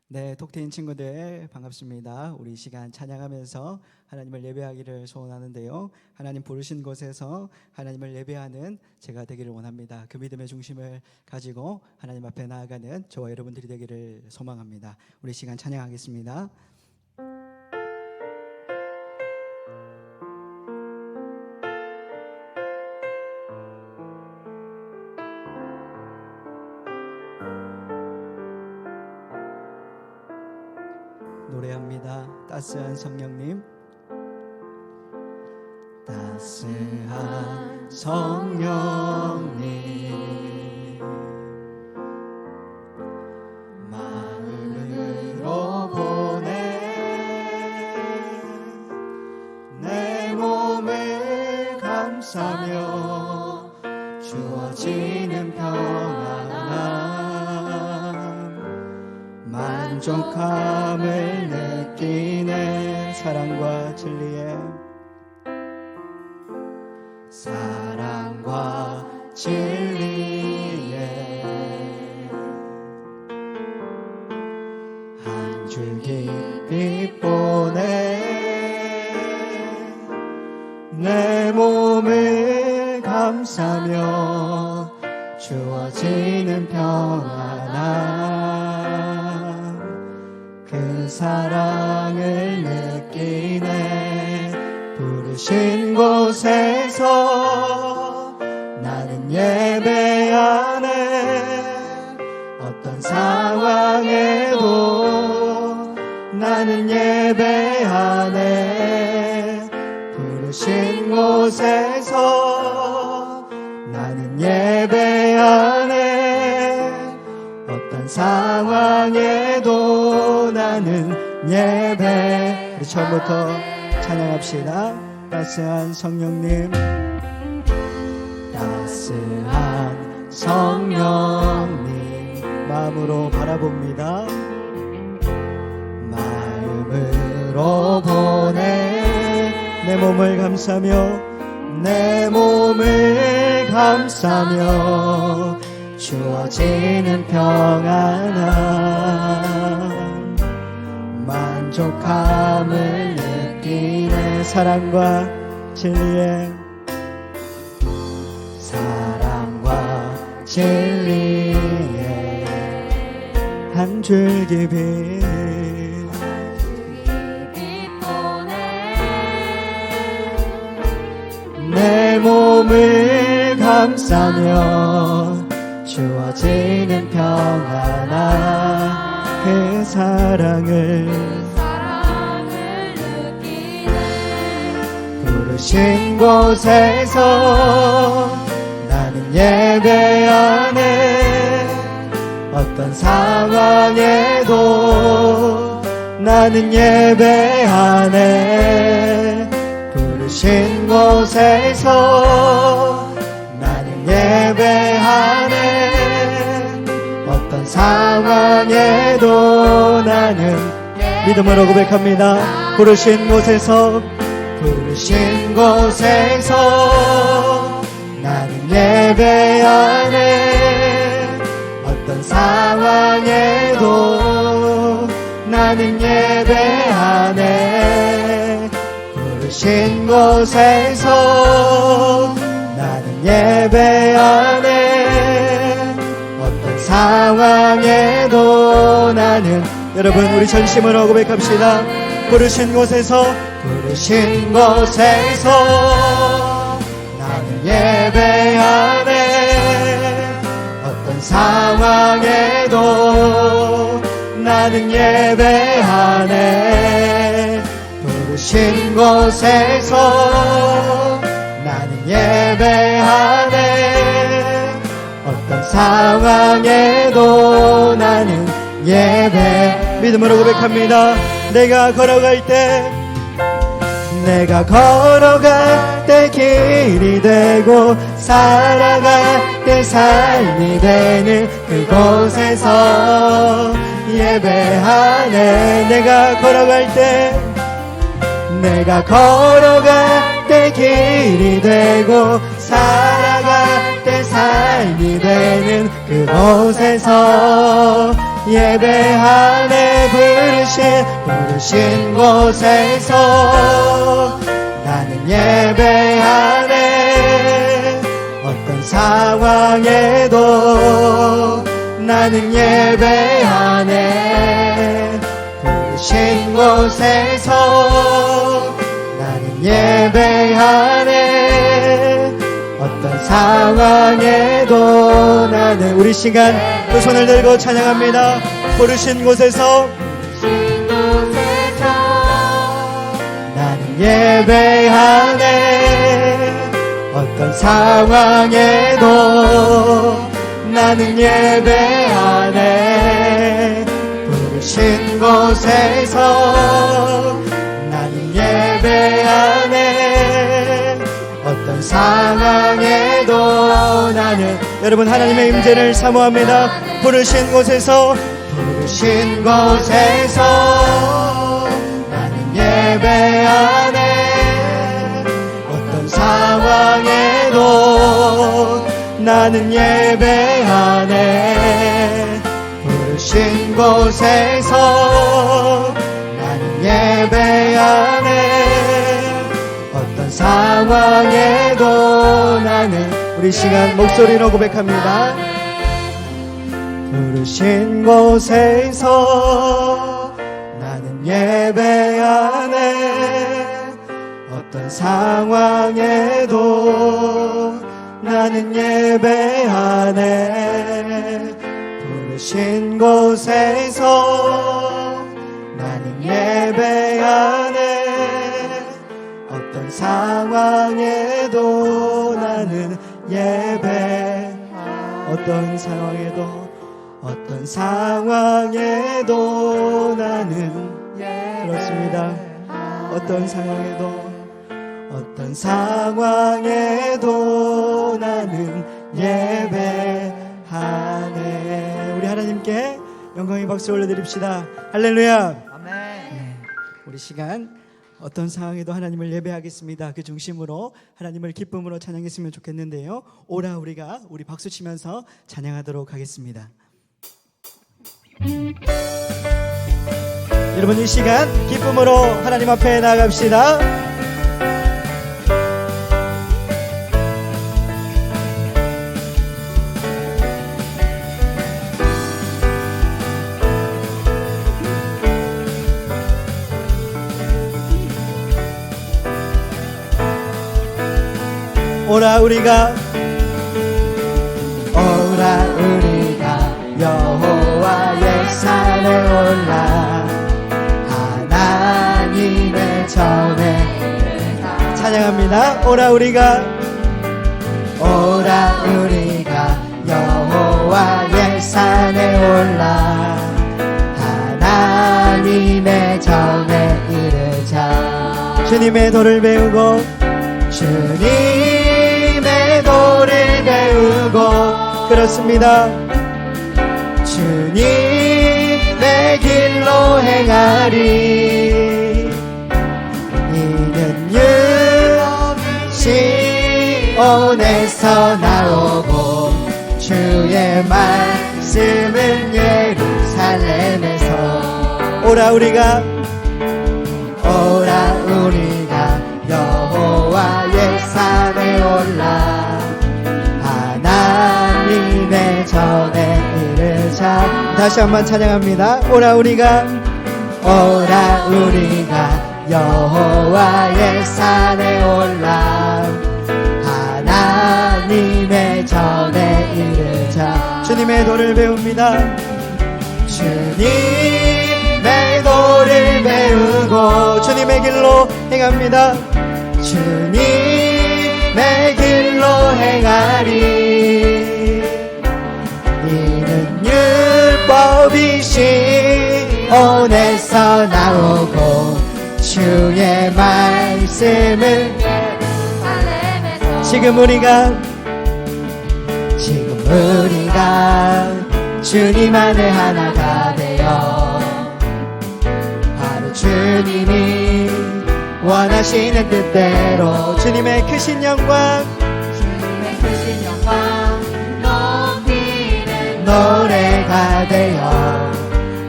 네, 톡테인 친구들 반갑습니다. 우리 이 시간 찬양하면서 하나님을 예배하기를 소원하는데요. 하나님 부르신 곳에서 하나님을 예배하는 제가 되기를 원합니다. 그 믿음의 중심을 가지고 하나님 앞에 나아가는 저와 여러분들이 되기를 소망합니다. 우리 이 시간 찬양하겠습니다. 노래합니다. 따스한 성령님, 따스한 성령님, 마음으로 보내 내 몸을 감싸며 주어지는 평안함, 만족함을 느끼네. 사랑과 진리에, 사랑과 진리에 한 줄기 빛 보내 내 몸을 감싸며 주어지는 평안함, 그 사랑을 느끼네. 부르신 곳에서 나는 예배하네. 어떤 상황에도 나는 예배하네. 부르신 곳에서 나는 예배하네. 어떤 상황에도 나는 예배. 우리 처음부터 찬양합시다. 따스한 성령님, 따스한 성령님, 마음으로 바라봅니다. 마음으로 보내 내 몸을 감싸며 내 몸을 감싸며 주어지는 평안함, 만족함을 느끼네. 사랑과 진리에, 사랑과 진리에 한 줄기 빛 내 몸을 감싸며 주어지는 평안함, 그 사랑을 느끼네. 부르신 곳에서 나는 예배하네. 어떤 상황에도 나는 예배하네. 부르신 곳에서 나는 예배하네. 어떤 상황에도 나는 믿음으로 고백합니다. 부르신 곳에서, 부르신 곳에서 나는 예배하네. 어떤 상황에도 나는 예배하네. 부르신 곳에서 나는 예배하네. 어떤 상황에도 나는. 여러분, 우리 전심으로 고백합시다. 부르신 곳에서, 부르신 곳에서 나는 예배하네. 어떤 상황에도 나는 예배하네. 부르신 곳에서 나는 예배하네. 어떤 상황에도 나는 예배. 믿음으로 고백합니다. 내가 걸어갈 때, 내가 걸어갈 때 길이 되고 살아갈 때 삶이 되는 그곳에서 예배하네. 내가 걸어갈 때, 내가 걸어갈 때 길이 되고 살아갈 때 삶이 되는 그곳에서 예배하네. 부르신 곳에서 나는 예배하네. 어떤 상황에도 나는 예배하네. 부르신 곳에서 나는 예배하네. 어떤 상황에도 나는, 우리 시간 두 손을 들고 찬양합니다. 부르신 곳에서 나는 예배하네. 어떤 상황에도 나는 예배하네. 부르신 곳에서 나는 예배하네. 어떤 상황에도 나는, 여러분 하나님의 임재를 사모합니다. 부르신 곳에서 나는 예배하네. 어떤 상황에도 나는 예배하네. 부르신 곳에서 나는 예배하네. 어떤 상황에도 나는, 우리 시간 목소리로 고백합니다. 부르신 곳에서 나는 예배하네. 어떤 상황에도 나는 예배하네. 부르신 곳에서 나는 예배하네. 어떤 상황에도 나는 어떤 상황에도 나는, 그렇습니다. 어떤 상황에도 나는 예배하네. 우리 하나님께 영광의 박수 올려드립시다. 할렐루야. 아멘. 우리 시간 어떤 상황에도 하나님을 예배하겠습니다. 그 중심으로 하나님을 기쁨으로 찬양했으면 좋겠는데요. 오라 우리가, 우리 박수 치면서 찬양하도록 하겠습니다. 여러분 이 시간 기쁨으로 하나님 앞에 나아갑시다. 오라 우리가 여호와의 산에 올라 하나님의 전에 찬양합니다. 오라 우리가 여호와의 산에 올라 하나님의 전에 이르자. 주님의 도를 배우고 그렇습니다. 주님의 길로 행하리. 이는 시온에서 나오고 주의 말씀은 예루살렘에서. 오라 우리가 여호와의 산에 올라 하나님의 전에 이르자. 다시 한번 찬양합니다. 오라 우리가 여호와의 산에 올라 하나님의 전에 이르자. 주님의 도를 배웁니다. 주님의 도를 배우고 주님의 길로 행합니다. 주님의 길로 행하리. 이는 율법이 시온에서 나오고 주의 말씀을 지금 우리가 주님 안에 하나가 되어 바로 주님이 원하시는 뜻대로 주님의 크신 영광 노래가 되어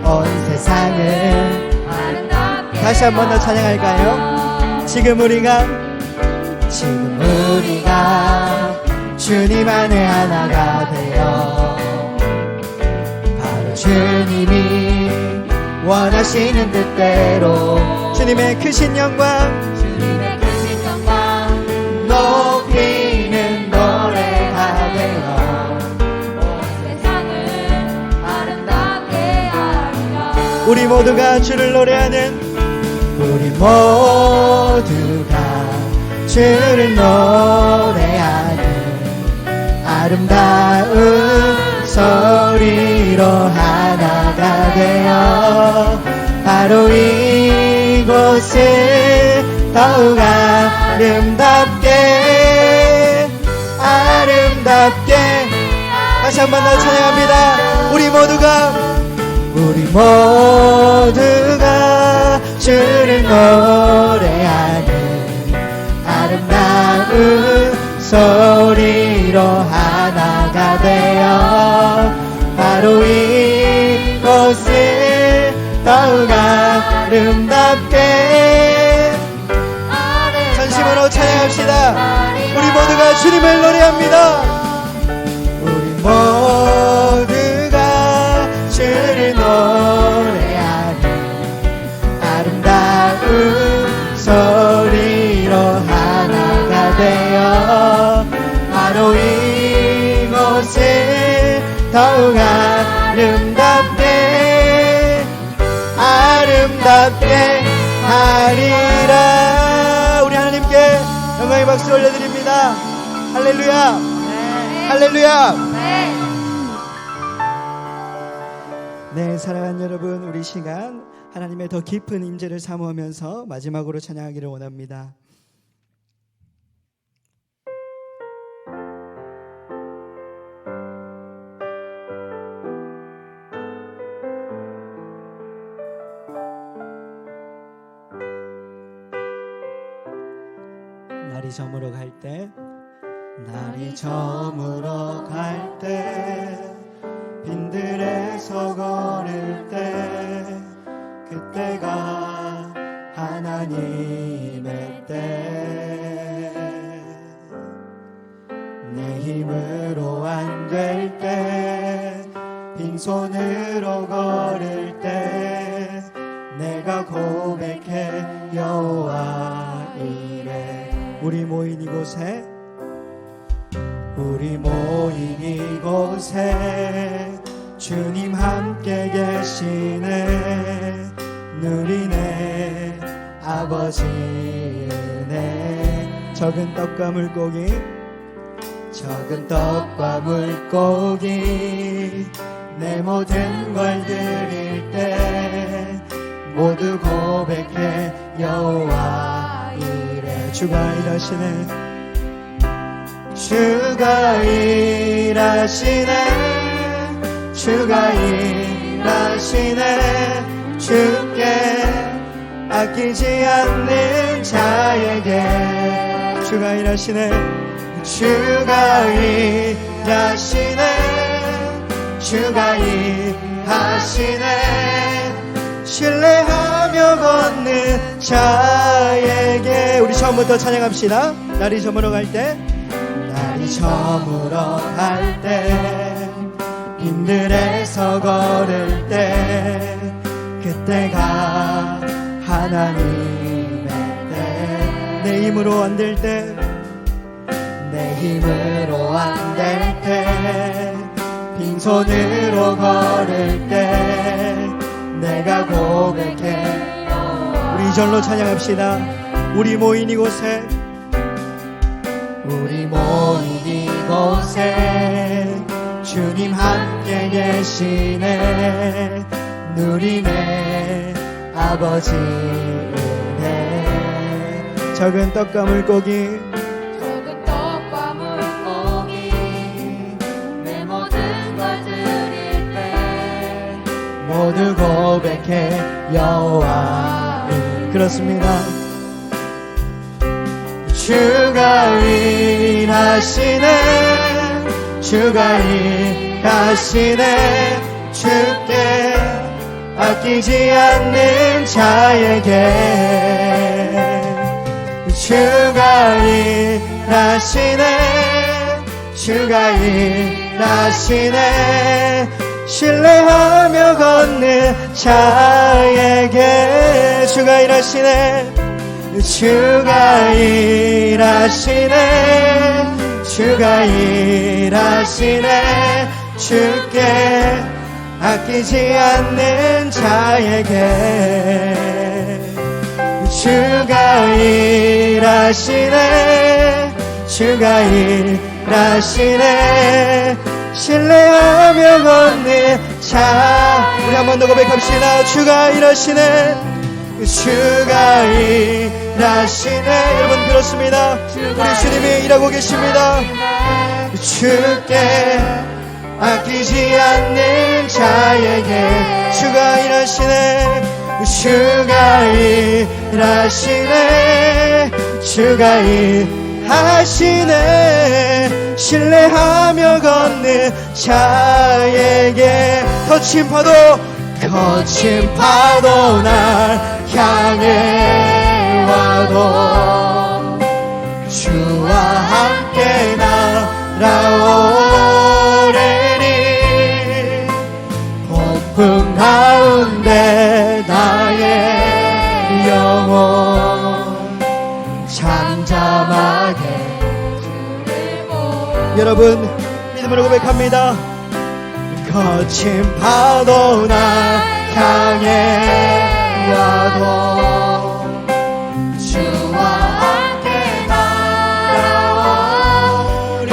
온 세상을 다시 한 번 더 찬양할까요? 지금 우리가 주님 안에 하나가 되어 바로 주님이 원하시는 뜻대로 주님의 크신 영광 높이는 노래가 되어 온 세상을 아름답게 하리라. 우리 모두가 주를 노래하는 우리 모두가 주를 노래하는 아름다운 소리로 하나가 되어 바로 이곳을 더욱 아름답게 다시 한 번 더 찬양합니다. 우리 모두가 주를 노래하는 아름다운 소리로 하나가 되어 바로 이곳을 더욱 아름답게 전심으로 찬양합시다. 우리 모두가 주님을 노래합니다. 우리 모두가 주를 노래하는 아름다운 소리로 하나가 되어 바로 이곳을 더욱 아름답게 하리라. 우리 하나님께 영광의 박수 올려드립니다. 할렐루야. 할렐루야. 네, 사랑하는 여러분, 우리 시간 하나님의 더 깊은 임재를 사모하면서 마지막으로 찬양하기를 원합니다. 날이 저물어 갈 때 빈들에서 걸을 때 그때가 하나님의 때 내 힘으로 안 될 때 빈손으로 걸을 때 내가 고백해 여호와 이래. 우리 모인 이곳에 주님 함께 계시네. 누리네 아버지 은혜. 적은 떡과 물고기 내 모든 걸 드릴 때 모두 고백해 여호와 이래. 주가 일하시네. 주께 아끼지 않는 자에게 주가 일하시네. 신뢰하며 걷는 자에게. 우리 처음부터 찬양합시다. 날이 저물어 갈 때 빈들에서 걸을 때 그때가 하나님의 때. 내 힘으로 안 될 때 빈손으로 걸을 때 내가 고백해. 우리 이절로 찬양합시다. 우리 모인 이곳에 주님 함께 계시네. 누리네 아버지 은혜. 적은 떡과 물고기 내 모든 걸 드릴 때 모두 고백해 여호와. 그렇습니다. 주가 일하시네. 일하시네. 주께 아끼지 않는 자에게 주가 일하시네. 주가 일하시네. 신뢰하며 걷는 자에게 주가 일하시네. 주가 일하시네. 주가 일하시네. 주께 아끼지 않는 자에게 주가 일하시네. 주가 일하시네. 신뢰하며 걷는 자. 우리 한 번 더 고백합시다. 주가 일하시네. 주가 일하시네. 여러분 들었습니다. 우리 주님이 일하고 계십니다. 주께 아끼지 않는 자에게 주가 일하시네. 주가 일하시네. 주가 일하시네. 신뢰하며 걷는 자에게 거친 파도 날 향해 와도 주와 함께 날아오리니 폭풍 가운데 나의 영혼 잠잠하게. 여러분 믿음으로 고백합니다. 거친 파도 날 향해 와도 주와 함께 날아오리니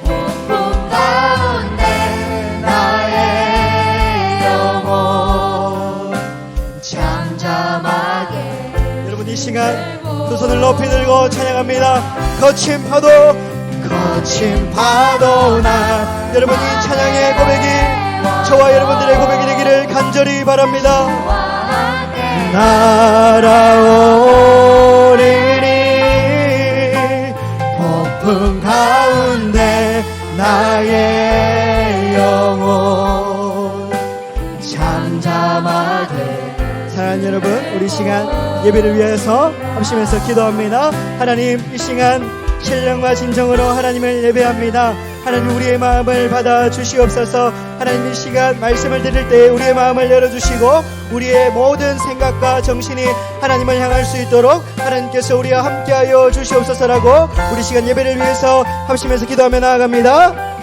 폭풍 가운데 나의 영혼 잠잠하게. 여러분 이 시간 두 손을 높이 들고 찬양합니다. 거친 파도 날. 여러분 이 찬양의 고백이 저와 여러분들의 고백이 되기를 간절히 바랍니다. 날아오리니 폭풍 가운데 나의 영혼 잠잠하게. 사랑하는 여러분, 우리 시간 예배를 위해서 합심해서 기도합니다. 하나님, 이 시간 신령과 진정으로 하나님을 예배합니다. 하나님, 우리의 마음을 받아 주시옵소서. 하나님, 이 시간 말씀을 드릴 때 우리의 마음을 열어주시고 우리의 모든 생각과 정신이 하나님을 향할 수 있도록 하나님께서 우리와 함께하여 주시옵소서라고 우리 시간 예배를 위해서 합심해서 기도하며 나아갑니다.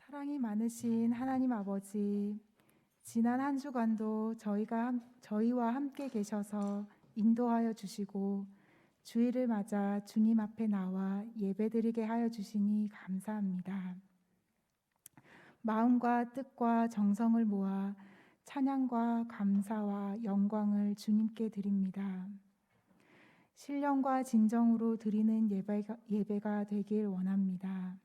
사랑이 많으신 하나님 아버지, 지난 한 주간도 저희와 함께 계셔서 인도하여 주시고 주일을 맞아 주님 앞에 나와 예배드리게 하여 주시니 감사합니다. 마음과 뜻과 정성을 모아 찬양과 감사와 영광을 주님께 드립니다. 신령과 진정으로 드리는 예배가 되길 원합니다.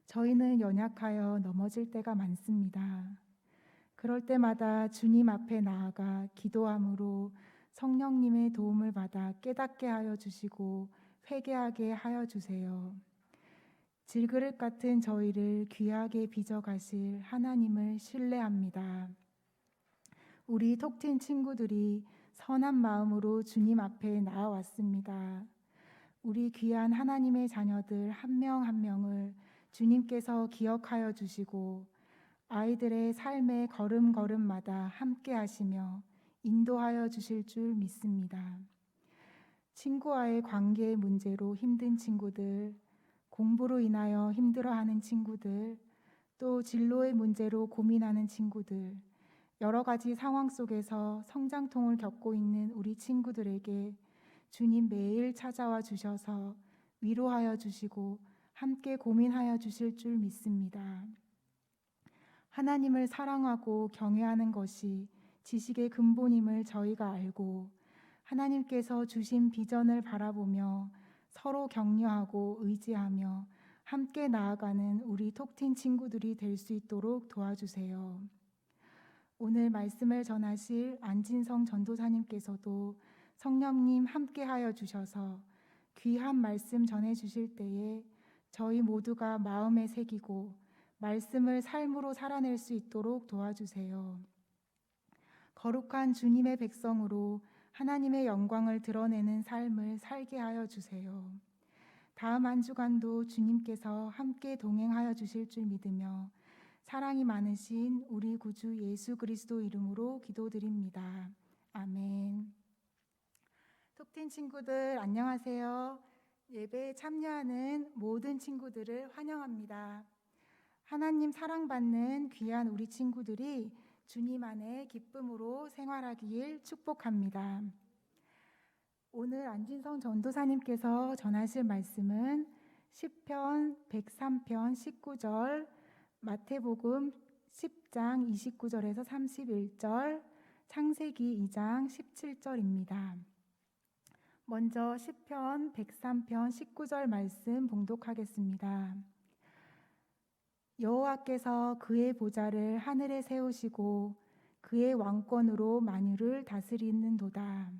저희는 연약하여 넘어질 때가 많습니다. 그럴 때마다 주님 앞에 나아가 기도함으로 성령님의 도움을 받아 깨닫게 하여 주시고 회개하게 하여 주세요. 질그릇 같은 저희를 귀하게 빚어가실 하나님을 신뢰합니다. 우리 톡틴 친구들이 선한 마음으로 주님 앞에 나아왔습니다. 우리 귀한 하나님의 자녀들 한 명 한 명을 주님께서 기억하여 주시고 아이들의 삶의 걸음걸음마다 함께 하시며 인도하여 주실 줄 믿습니다. 친구와의 관계의 문제로 힘든 친구들, 공부로 인하여 힘들어하는 친구들, 또 진로의 문제로 고민하는 친구들, 여러 가지 상황 속에서 성장통을 겪고 있는 우리 친구들에게 주님 매일 찾아와 주셔서 위로하여 주시고 함께 고민하여 주실 줄 믿습니다. 하나님을 사랑하고 경외하는 것이 지식의 근본임을 저희가 알고 하나님께서 주신 비전을 바라보며 서로 격려하고 의지하며 함께 나아가는 우리 톡틴 친구들이 될 수 있도록 도와주세요. 오늘 말씀을 전하실 안진성 전도사님께서도 성령님 함께하여 주셔서 귀한 말씀 전해주실 때에 저희 모두가 마음에 새기고 말씀을 삶으로 살아낼 수 있도록 도와주세요. 거룩한 주님의 백성으로 하나님의 영광을 드러내는 삶을 살게 하여 주세요. 다음 한 주간도 주님께서 함께 동행하여 주실 줄 믿으며 사랑이 많으신 우리 구주 예수 그리스도 이름으로 기도드립니다. 아멘. 톡틴 친구들 안녕하세요. 예배에 참여하는 모든 친구들을 환영합니다. 하나님 사랑받는 귀한 우리 친구들이 주님 안에 기쁨으로 생활하길 축복합니다. 오늘 안진성 전도사님께서 전하실 말씀은 시편 103편 19절, 마태복음 10장 29절에서 31절, 창세기 2장 17절입니다. 먼저 시편 103편 19절 말씀 봉독하겠습니다. 여호와께서 그의 보좌를 하늘에 세우시고 그의 왕권으로 만유를 다스리는도다.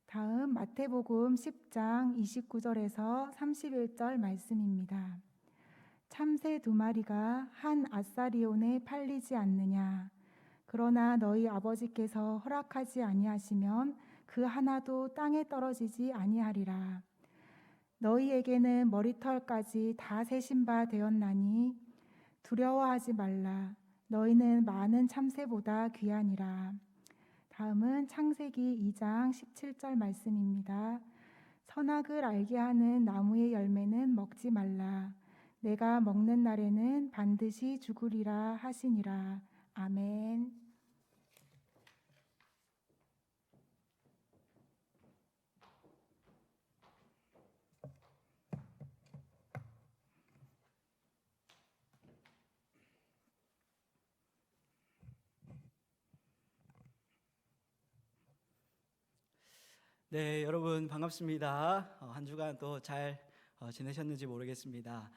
다음 마태복음 10장 29절에서 31절 말씀입니다. 참새 2마리가 한 아사리온에 팔리지 않느냐. 그러나 너희 아버지께서 허락하지 아니하시면 그 하나도 땅에 떨어지지 아니하리라. 너희에게는 머리털까지 다 세신 바 되었나니 두려워하지 말라. 너희는 많은 참새보다 귀하니라. 다음은 창세기 2장 17절 말씀입니다. 선악을 알게 하는 나무의 열매는 먹지 말라. 내가 먹는 날에는 반드시 죽으리라 하시니라. 아멘. 네, 여러분 반갑습니다. 한 주간 또 잘 지내셨는지 모르겠습니다.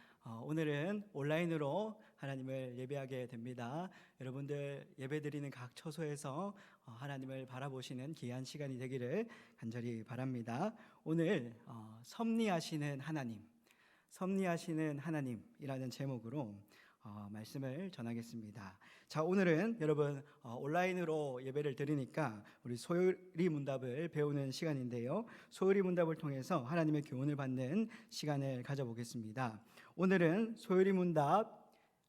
오늘은 온라인으로 하나님을 예배하게 됩니다. 여러분들 예배드리는 각 처소에서 하나님을 바라보시는 귀한 시간이 되기를 간절히 바랍니다. 오늘 섭리하시는 하나님이라는 제목으로 말씀을 전하겠습니다. 자, 오늘은 여러분 온라인으로 예배를 드리니까 우리 소요리 문답을 배우는 시간인데요. 소요리 문답을 통해서 하나님의 교훈을 받는 시간을 가져보겠습니다. 오늘은 소요리 문답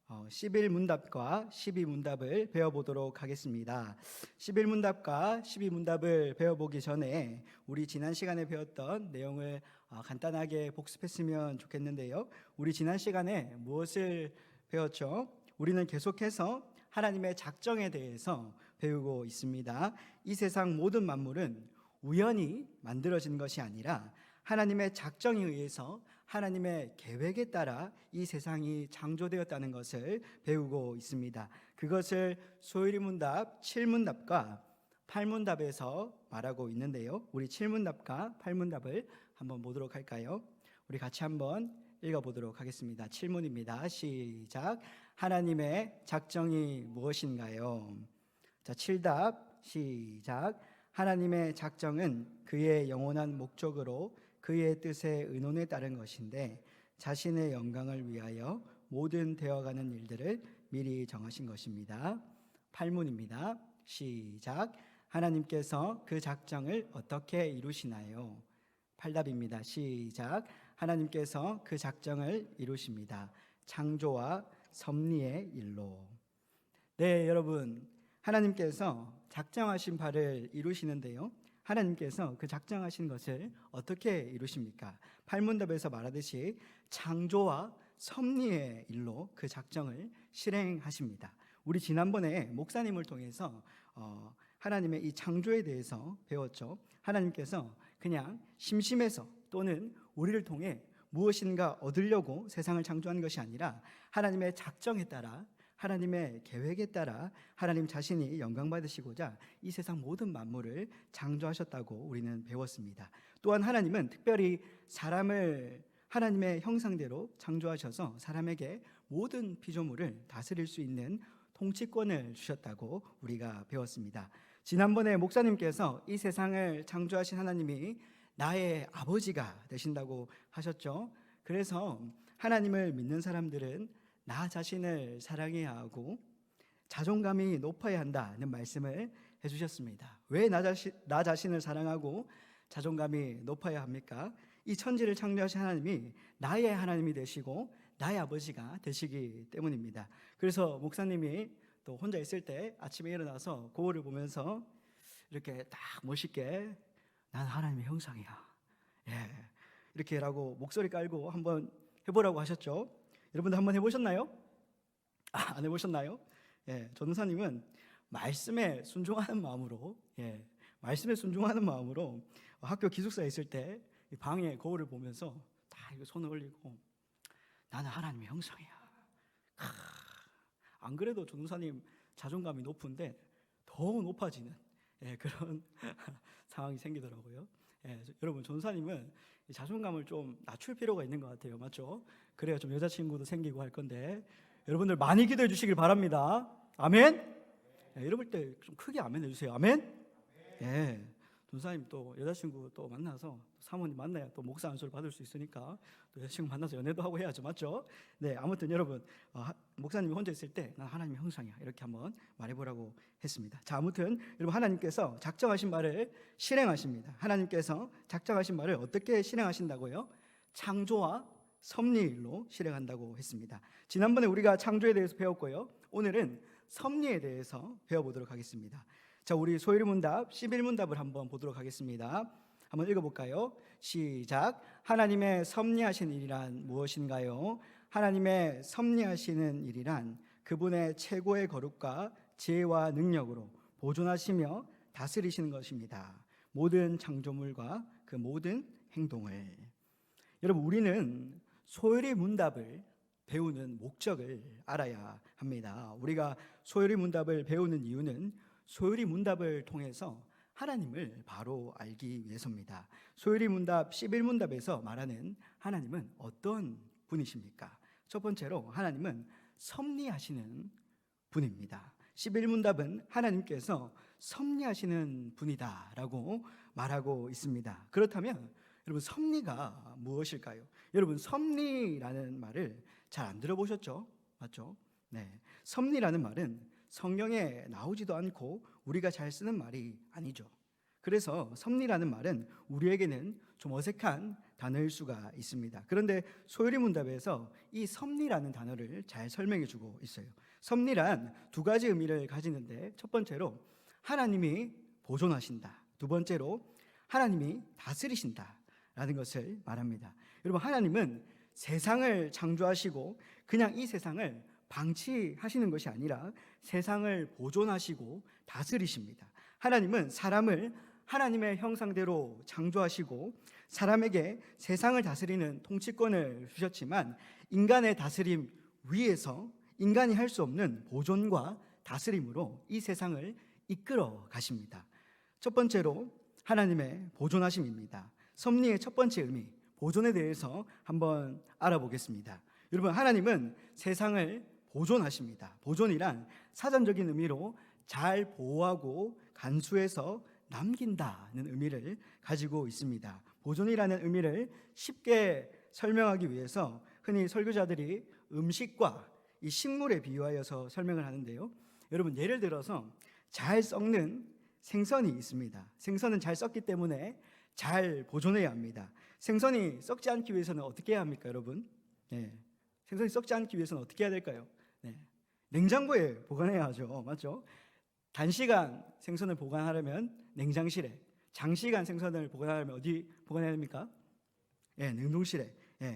11문답과 12문답을 배워보도록 하겠습니다. 11문답과 12문답을 배워보기 전에 우리 지난 시간에 배웠던 내용을 간단하게 복습했으면 좋겠는데요. 우리 지난 시간에 무엇을 배웠죠? 우리는 계속해서 하나님의 작정에 대해서 배우고 있습니다. 이 세상 모든 만물은 우연히 만들어진 것이 아니라 하나님의 작정에 의해서 하나님의 계획에 따라 이 세상이 창조되었다는 것을 배우고 있습니다. 그것을 소요리 문답 7문답과 8문답에서 말하고 있는데요. 우리 7문답과 8문답을 한번 보도록 할까요? 우리 같이 한번 읽어보도록 하겠습니다. 7문입니다. 시작. 하나님의 작정이 무엇인가요? 자, 7답 시작. 하나님의 작정은 그의 영원한 목적으로 그의 뜻의 의논에 따른 것인데 자신의 영광을 위하여 모든 되어가는 일들을 미리 정하신 것입니다. 8문입니다. 시작. 하나님께서 그 작정을 어떻게 이루시나요? 8답입니다. 시작. 하나님께서 그 작정을 이루십니다. 창조와 섭리의 일로. 네, 여러분, 하나님께서 작정하신 바를 이루시는데요. 하나님께서 그 작정하신 것을 어떻게 이루십니까? 8문답에서 말하듯이 창조와 섭리의 일로 그 작정을 실행하십니다. 우리 지난번에 목사님을 통해서 하나님의 이 창조에 대해서 배웠죠. 하나님께서 그냥 심심해서 또는 우리를 통해 무엇인가 얻으려고 세상을 창조한 것이 아니라 하나님의 작정에 따라, 하나님의 계획에 따라 하나님 자신이 영광 받으시고자 이 세상 모든 만물을 창조하셨다고 우리는 배웠습니다. 또한 하나님은 특별히 사람을 하나님의 형상대로 창조하셔서 사람에게 모든 피조물을 다스릴 수 있는 통치권을 주셨다고 우리가 배웠습니다. 지난번에 목사님께서 이 세상을 창조하신 하나님이 나의 아버지가 되신다고 하셨죠. 그래서 하나님을 믿는 사람들은 나 자신을 사랑해야 하고 자존감이 높아야 한다는 말씀을 해주셨습니다. 왜 나 자신을 사랑하고 자존감이 높아야 합니까? 이 천지를 창조하신 하나님이 나의 하나님이 되시고 나의 아버지가 되시기 때문입니다. 그래서 목사님이 또 혼자 있을 때 아침에 일어나서 거울을 보면서 이렇게 딱 멋있게 난 하나님의 형상이야, 이렇게라고 목소리 깔고 한번 해보라고 하셨죠. 여러분들 한번 해보셨나요? 안 해보셨나요? 전도사님은 말씀에 순종하는 마음으로 학교 기숙사에 있을 때 방에 거울을 보면서 다 이거 손을 올리고 나는 하나님의 형상이야. 안 그래도 전도사님 자존감이 높은데 더 높아지는 그런 상황이 생기더라고요. 여러분, 전도사님은 자존감을 좀 낮출 필요가 있는 것 같아요. 맞죠? 그래야 좀 여자친구도 생기고 할 건데 여러분들 많이 기도해 주시길 바랍니다. 아멘. 이럴 때 좀 크게 아멘 해주세요. 아멘. 전도사님 또 여자친구 또 만나서 사모님 만나야 또 목사 안수를 받을 수 있으니까 또 여자친구 만나서 연애도 하고 해야죠. 맞죠? 아무튼 여러분, 목사님이 혼자 있을 때 난 하나님의 형상이야, 이렇게 한번 말해보라고 했습니다. 자, 아무튼 여러분, 하나님께서 작정하신 말을 실행하십니다. 하나님께서 작정하신 말을 어떻게 실행하신다고요? 창조와 섭리일로 실행한다고 했습니다. 지난번에 우리가 창조에 대해서 배웠고요. 오늘은 섭리에 대해서 배워보도록 하겠습니다. 자, 우리 소요리 문답 11문답을 한번 보도록 하겠습니다. 한번 읽어볼까요? 시작. 하나님의 섭리하신 일이란 무엇인가요? 하나님의 섭리하시는 일이란 그분의 최고의 거룩과 지혜와 능력으로 보존하시며 다스리시는 것입니다. 모든 창조물과 그 모든 행동을. 여러분, 우리는 소요리 문답을 배우는 목적을 알아야 합니다. 우리가 소요리 문답을 배우는 이유는 소요리 문답을 통해서 하나님을 바로 알기 위해서입니다. 소요리 문답 11문답에서 말하는 하나님은 어떤 분이십니까? 첫 번째로 하나님은 섭리하시는 분입니다. 11문답은 하나님께서 섭리하시는 분이다라고 말하고 있습니다. 그렇다면 여러분, 섭리가 무엇일까요? 여러분, 섭리라는 말을 잘 안 들어보셨죠? 맞죠? 섭리라는 말은 성경에 나오지도 않고 우리가 잘 쓰는 말이 아니죠. 그래서 섭리라는 말은 우리에게는 좀 어색한 단어일 수가 있습니다. 그런데 소요리 문답에서 이 섭리라는 단어를 잘 설명해 주고 있어요. 섭리란 두 가지 의미를 가지는데, 첫 번째로 하나님이 보존하신다, 두 번째로 하나님이 다스리신다라는 것을 말합니다. 여러분, 하나님은 세상을 창조하시고 그냥 이 세상을 방치하시는 것이 아니라 세상을 보존하시고 다스리십니다. 하나님은 사람을 하나님의 형상대로 창조하시고 사람에게 세상을 다스리는 통치권을 주셨지만 인간의 다스림 위에서 인간이 할 수 없는 보존과 다스림으로 이 세상을 이끌어 가십니다. 첫 번째로 하나님의 보존하심입니다. 섭리의 첫 번째 의미, 보존에 대해서 한번 알아보겠습니다. 여러분, 하나님은 세상을 보존하십니다. 보존이란 사전적인 의미로 잘 보호하고 간수해서 남긴다는 의미를 가지고 있습니다. 보존이라는 의미를 쉽게 설명하기 위해서 흔히 설교자들이 음식과 이 식물에 비유하여서 설명을 하는데요. 여러분, 예를 들어서 잘 썩는 생선이 있습니다. 생선은 잘 썩기 때문에 잘 보존해야 합니다. 생선이 썩지 않기 위해서는 어떻게 해야 합니까, 여러분? 생선이 썩지 않기 위해서는 어떻게 해야 될까요? 냉장고에 보관해야 하죠. 맞죠? 단시간 생선을 보관하려면 냉장실에, 장시간 생선을 보관하려면 어디 보관해야 됩니까? 냉동실에.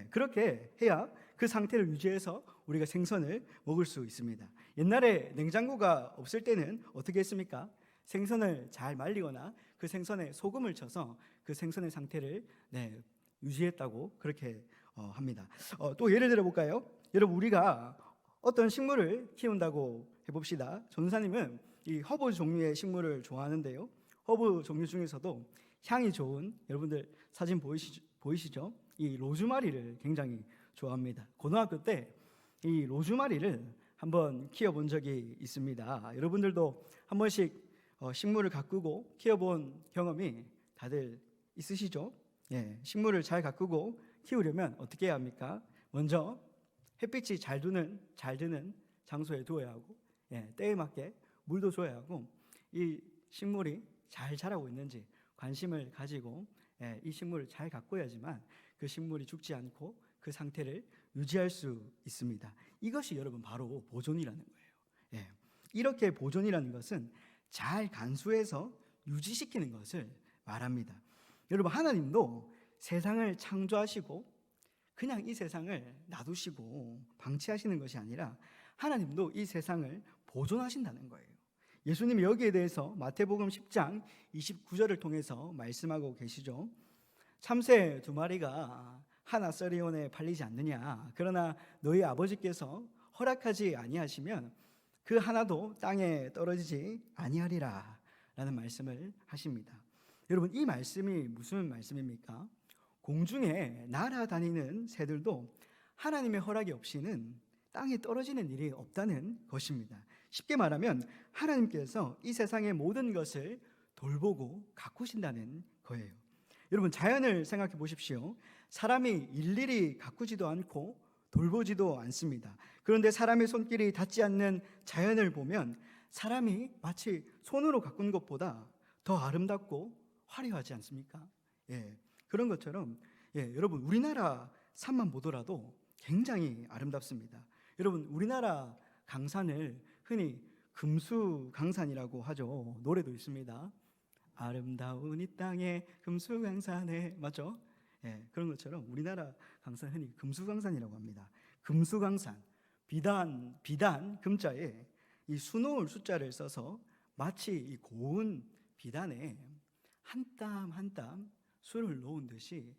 그렇게 해야 그 상태를 유지해서 우리가 생선을 먹을 수 있습니다. 옛날에 냉장고가 없을 때는 어떻게 했습니까? 생선을 잘 말리거나 그 생선에 소금을 쳐서 그 생선의 상태를 유지했다고 그렇게 합니다. 또 예를 들어 볼까요? 여러분, 우리가 어떤 식물을 키운다고 해봅시다. 전도사님은 이 허브 종류의 식물을 좋아하는데요, 허브 종류 중에서도 향이 좋은, 여러분들 사진 보이시죠? 이 로즈마리를 굉장히 좋아합니다. 고등학교 때 이 로즈마리를 한번 키워본 적이 있습니다. 여러분들도 한 번씩 식물을 가꾸고 키워본 경험이 다들 있으시죠? 식물을 잘 가꾸고 키우려면 어떻게 해야 합니까? 먼저 햇빛이 잘 드는 장소에 두어야 하고, 때에 맞게 물도 줘야 하고, 이 식물이 잘 자라고 있는지 관심을 가지고 이 식물을 잘 가꿔야지만 그 식물이 죽지 않고 그 상태를 유지할 수 있습니다. 이것이 여러분 바로 보존이라는 거예요. 이렇게 보존이라는 것은 잘 간수해서 유지시키는 것을 말합니다. 여러분, 하나님도 세상을 창조하시고 그냥 이 세상을 놔두시고 방치하시는 것이 아니라 하나님도 이 세상을 보존하신다는 거예요. 예수님이 여기에 대해서 마태복음 10장 29절을 통해서 말씀하고 계시죠. 참새 2마리가 하나 썰이온에 팔리지 않느냐, 그러나 너희 아버지께서 허락하지 아니하시면 그 하나도 땅에 떨어지지 아니하리라 라는 말씀을 하십니다. 여러분, 이 말씀이 무슨 말씀입니까? 공중에 날아다니는 새들도 하나님의 허락이 없이는 땅에 떨어지는 일이 없다는 것입니다. 쉽게 말하면 하나님께서 이 세상의 모든 것을 돌보고 가꾸신다는 거예요. 여러분, 자연을 생각해 보십시오. 사람이 일일이 가꾸지도 않고 돌보지도 않습니다. 그런데 사람의 손길이 닿지 않는 자연을 보면 사람이 마치 손으로 가꾼 것보다 더 아름답고 화려하지 않습니까? 그런 것처럼 여러분, 우리나라 산만 보더라도 굉장히 아름답습니다. 여러분, 우리나라 강산을 흔히 금수강산이라고 하죠. 노래도 있습니다. 아름다운 이 땅에 금수강산에, 맞죠? 그런 것처럼 우리나라 강산 흔히 금수강산이라고 합니다. 금수강산, 비단 금자에 이 수놓을 숫자를 써서 마치 이 고운 비단에 한 땀 한 땀 수를 놓은 듯이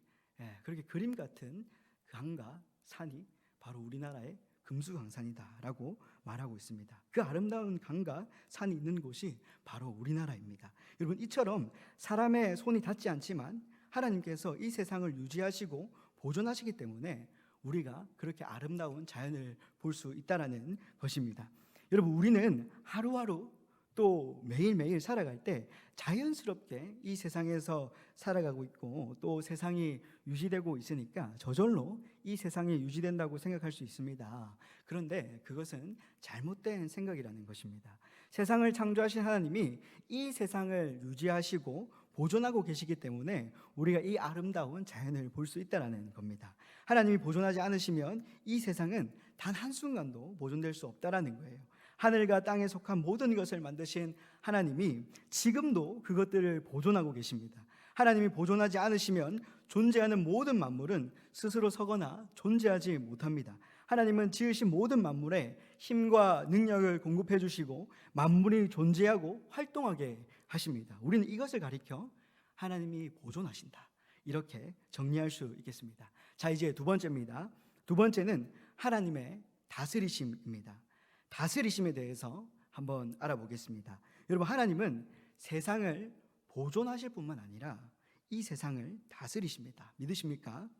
그렇게 그림 같은 강과 산이 바로 우리나라의 금수강산이다라고 말하고 있습니다. 그 아름다운 강과 산이 있는 곳이 바로 우리나라입니다. 여러분, 이처럼 사람의 손이 닿지 않지만 하나님께서 이 세상을 유지하시고 보존하시기 때문에 우리가 그렇게 아름다운 자연을 볼 수 있다라는 것입니다. 여러분, 우리는 하루하루 또 매일매일 살아갈 때 자연스럽게 이 세상에서 살아가고 있고 또 세상이 유지되고 있으니까 저절로 이 세상이 유지된다고 생각할 수 있습니다. 그런데 그것은 잘못된 생각이라는 것입니다. 세상을 창조하신 하나님이 이 세상을 유지하시고 보존하고 계시기 때문에 우리가 이 아름다운 자연을 볼 수 있다는 겁니다. 하나님이 보존하지 않으시면 이 세상은 단 한순간도 보존될 수 없다는 거예요. 하늘과 땅에 속한 모든 것을 만드신 하나님이 지금도 그것들을 보존하고 계십니다. 하나님이 보존하지 않으시면 존재하는 모든 만물은 스스로 서거나 존재하지 못합니다. 하나님은 지으신 모든 만물에 힘과 능력을 공급해 주시고 만물이 존재하고 활동하게 하십니다. 우리는 이것을 가리켜 하나님이 보존하신다, 이렇게 정리할 수 있겠습니다. 자, 이제 두 번째입니다. 두 번째는 하나님의 다스리심입니다. 다스리심에 대해서 한번 알아보겠습니다. 여러분, 하나님은 세상을 보존하실 뿐만 아니라 이 세상을 다스리십니다. 믿으십니까?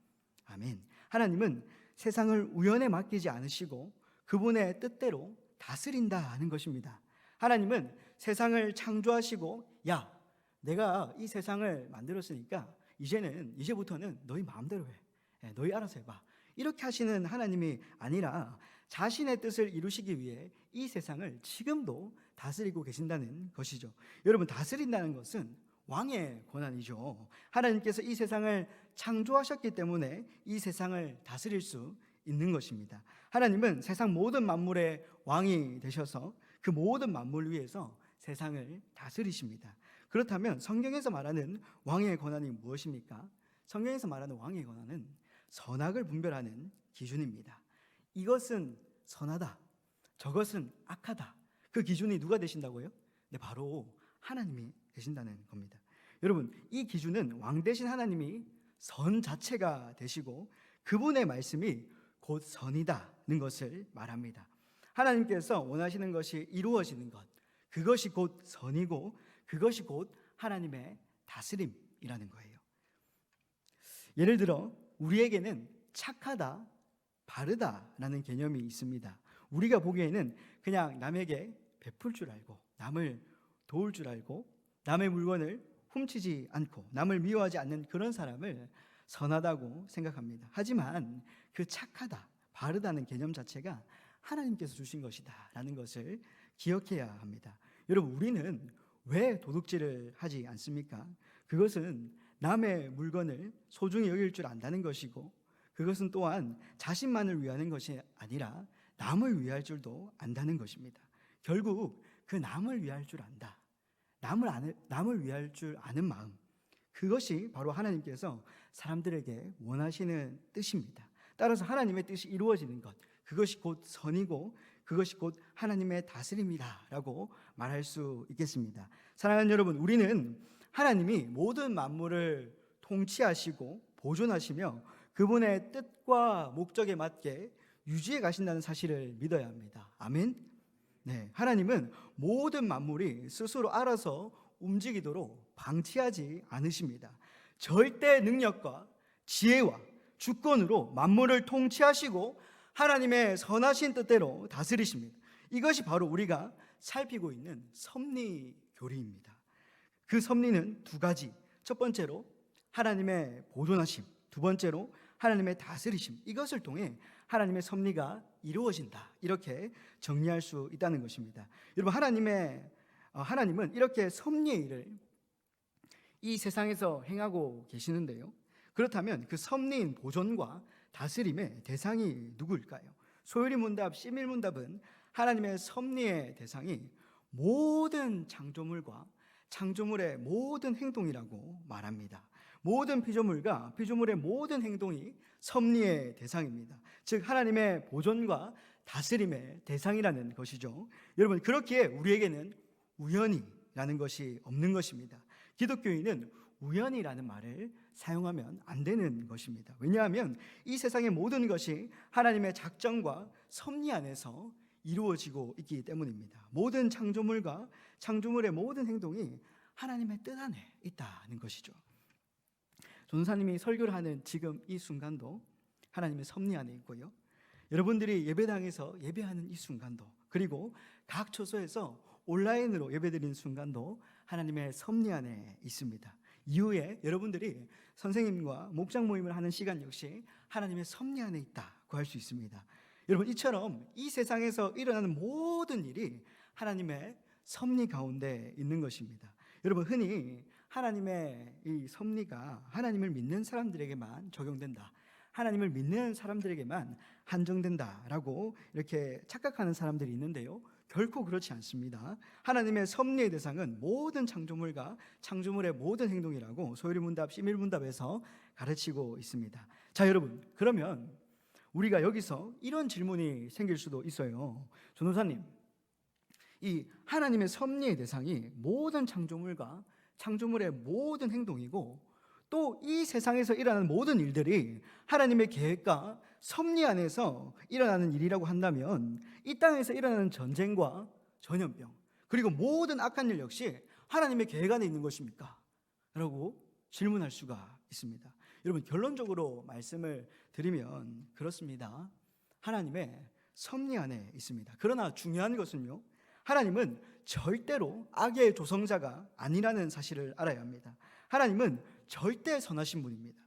아멘. 하나님은 세상을 우연에 맡기지 않으시고 그분의 뜻대로 다스린다 하는 것입니다. 하나님은 세상을 창조하시고, 야, 내가 이 세상을 만들었으니까 이제부터는 너희 마음대로 해. 너희 알아서 해봐. 이렇게 하시는 하나님이 아니라 자신의 뜻을 이루시기 위해 이 세상을 지금도 다스리고 계신다는 것이죠. 여러분, 다스린다는 것은 왕의 권한이죠. 하나님께서 이 세상을 창조하셨기 때문에 이 세상을 다스릴 수 있는 것입니다. 하나님은 세상 모든 만물의 왕이 되셔서 그 모든 만물 위에서 세상을 다스리십니다. 그렇다면 성경에서 말하는 왕의 권한이 무엇입니까? 성경에서 말하는 왕의 권한은 선악을 분별하는 기준입니다. 이것은 선하다, 저것은 악하다. 그 기준이 누가 되신다고요? 네, 바로 하나님이 되신다는 겁니다. 여러분, 이 기준은 왕 대신 하나님이 선 자체가 되시고 그분의 말씀이 곧 선이다는 것을 말합니다. 하나님께서 원하시는 것이 이루어지는 것, 그것이 곧 선이고 그것이 곧 하나님의 다스림이라는 거예요. 예를 들어 우리에게는 착하다, 바르다라는 개념이 있습니다. 우리가 보기에는 그냥 남에게 베풀 줄 알고, 남을 도울 줄 알고, 남의 물건을 훔치지 않고, 남을 미워하지 않는 그런 사람을 선하다고 생각합니다. 하지만 그 착하다, 바르다는 개념 자체가 하나님께서 주신 것이다 라는 것을 기억해야 합니다. 여러분, 우리는 왜 도둑질을 하지 않습니까? 그것은 남의 물건을 소중히 여길 줄 안다는 것이고, 그것은 또한 자신만을 위하는 것이 아니라 남을 위할 줄도 안다는 것입니다. 결국 그 남을 위할 줄 안다, 남을 위할 줄 아는 마음, 그것이 바로 하나님께서 사람들에게 원하시는 뜻입니다. 따라서 하나님의 뜻이 이루어지는 것, 그것이 곧 선이고 그것이 곧 하나님의 다스림이다라고 말할 수 있겠습니다. 사랑하는 여러분, 우리는 하나님이 모든 만물을 통치하시고 보존하시며 그분의 뜻과 목적에 맞게 유지해 가신다는 사실을 믿어야 합니다. 아멘. 네, 하나님은 모든 만물이 스스로 알아서 움직이도록 방치하지 않으십니다. 절대 능력과 지혜와 주권으로 만물을 통치하시고 하나님의 선하신 뜻대로 다스리십니다. 이것이 바로 우리가 살피고 있는 섭리 교리입니다. 그 섭리는 두 가지. 첫 번째로 하나님의 보존하심, 두 번째로 하나님의 다스리심. 이것을 통해 하나님의 섭리가 이루어진다, 이렇게 정리할 수 있다는 것입니다. 여러분, 하나님은 이렇게 섭리의 일을 이 세상에서 행하고 계시는데요, 그렇다면 그 섭리인 보존과 다스림의 대상이 누구일까요? 소요리 문답, 시밀 문답은 하나님의 섭리의 대상이 모든 창조물과 창조물의 모든 행동이라고 말합니다. 모든 피조물과 피조물의 모든 행동이 섭리의 대상입니다. 즉 하나님의 보존과 다스림의 대상이라는 것이죠. 여러분, 그렇기에 우리에게는 우연이라는 것이 없는 것입니다. 기독교인은 우연이라는 말을 사용하면 안 되는 것입니다. 왜냐하면 이 세상의 모든 것이 하나님의 작정과 섭리 안에서 이루어지고 있기 때문입니다. 모든 창조물과 창조물의 모든 행동이 하나님의 뜻 안에 있다는 것이죠. 전도사님이 설교를 하는 지금 이 순간도 하나님의 섭리 안에 있고요, 여러분들이 예배당에서 예배하는 이 순간도, 그리고 각 처소에서 온라인으로 예배드리는 순간도 하나님의 섭리 안에 있습니다. 이후에 여러분들이 선생님과 목장 모임을 하는 시간 역시 하나님의 섭리 안에 있다고 할 수 있습니다. 여러분, 이처럼 이 세상에서 일어나는 모든 일이 하나님의 섭리 가운데 있는 것입니다. 여러분, 흔히 하나님의 이 섭리가 하나님을 믿는 사람들에게만 적용된다, 하나님을 믿는 사람들에게만 한정된다라고 이렇게 착각하는 사람들이 있는데요, 결코 그렇지 않습니다. 하나님의 섭리의 대상은 모든 창조물과 창조물의 모든 행동이라고 소요리 문답, 시밀 문답에서 가르치고 있습니다. 자, 여러분, 그러면 우리가 여기서 이런 질문이 생길 수도 있어요. 전도사님, 이 하나님의 섭리의 대상이 모든 창조물과 창조물의 모든 행동이고 또 이 세상에서 일어나는 모든 일들이 하나님의 계획과 섭리 안에서 일어나는 일이라고 한다면 이 땅에서 일어나는 전쟁과 전염병, 그리고 모든 악한 일 역시 하나님의 계획 안에 있는 것입니까? 라고 질문할 수가 있습니다. 여러분, 결론적으로 말씀을 드리면 그렇습니다. 하나님의 섭리 안에 있습니다. 그러나 중요한 것은요, 하나님은 절대로 악의 조성자가 아니라는 사실을 알아야 합니다. 하나님은 절대 선하신 분입니다.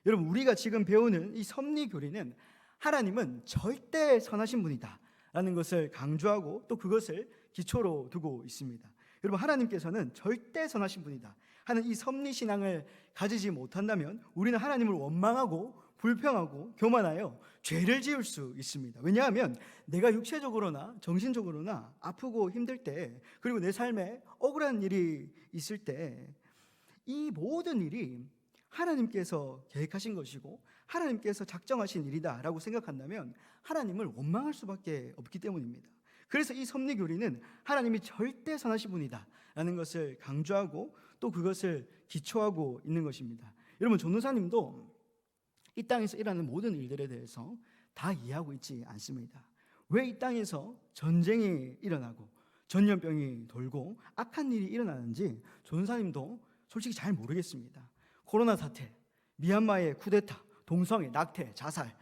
여러분, 우리가 지금 배우는 이 섭리 교리는 하나님은 절대 선하신 분이다 라는 것을 강조하고 또 그것을 기초로 두고 있습니다. 여러분, 하나님께서는 절대 선하신 분이다 하는 이 섭리 신앙을 가지지 못한다면 우리는 하나님을 원망하고 불평하고 교만하여 죄를 지을 수 있습니다. 왜냐하면 내가 육체적으로나 정신적으로나 아프고 힘들 때, 그리고 내 삶에 억울한 일이 있을 때 이 모든 일이 하나님께서 계획하신 것이고 하나님께서 작정하신 일이다라고 생각한다면 하나님을 원망할 수밖에 없기 때문입니다. 그래서 이 섭리교리는 하나님이 절대 선하신 분이다라는 것을 강조하고 또 그것을 기초하고 있는 것입니다. 여러분, 전도사님도 이 땅에서 일어나는 모든 일들에 대해서 다 이해하고 있지 않습니다. 왜 이 땅에서 전쟁이 일어나고 전염병이 돌고 악한 일이 일어나는지 전도사님도 솔직히 잘 모르겠습니다. 코로나 사태, 미얀마의 쿠데타, 동성애, 낙태, 자살,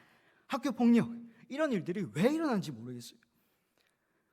학교 폭력, 이런 일들이 왜 일어나는지 모르겠어요.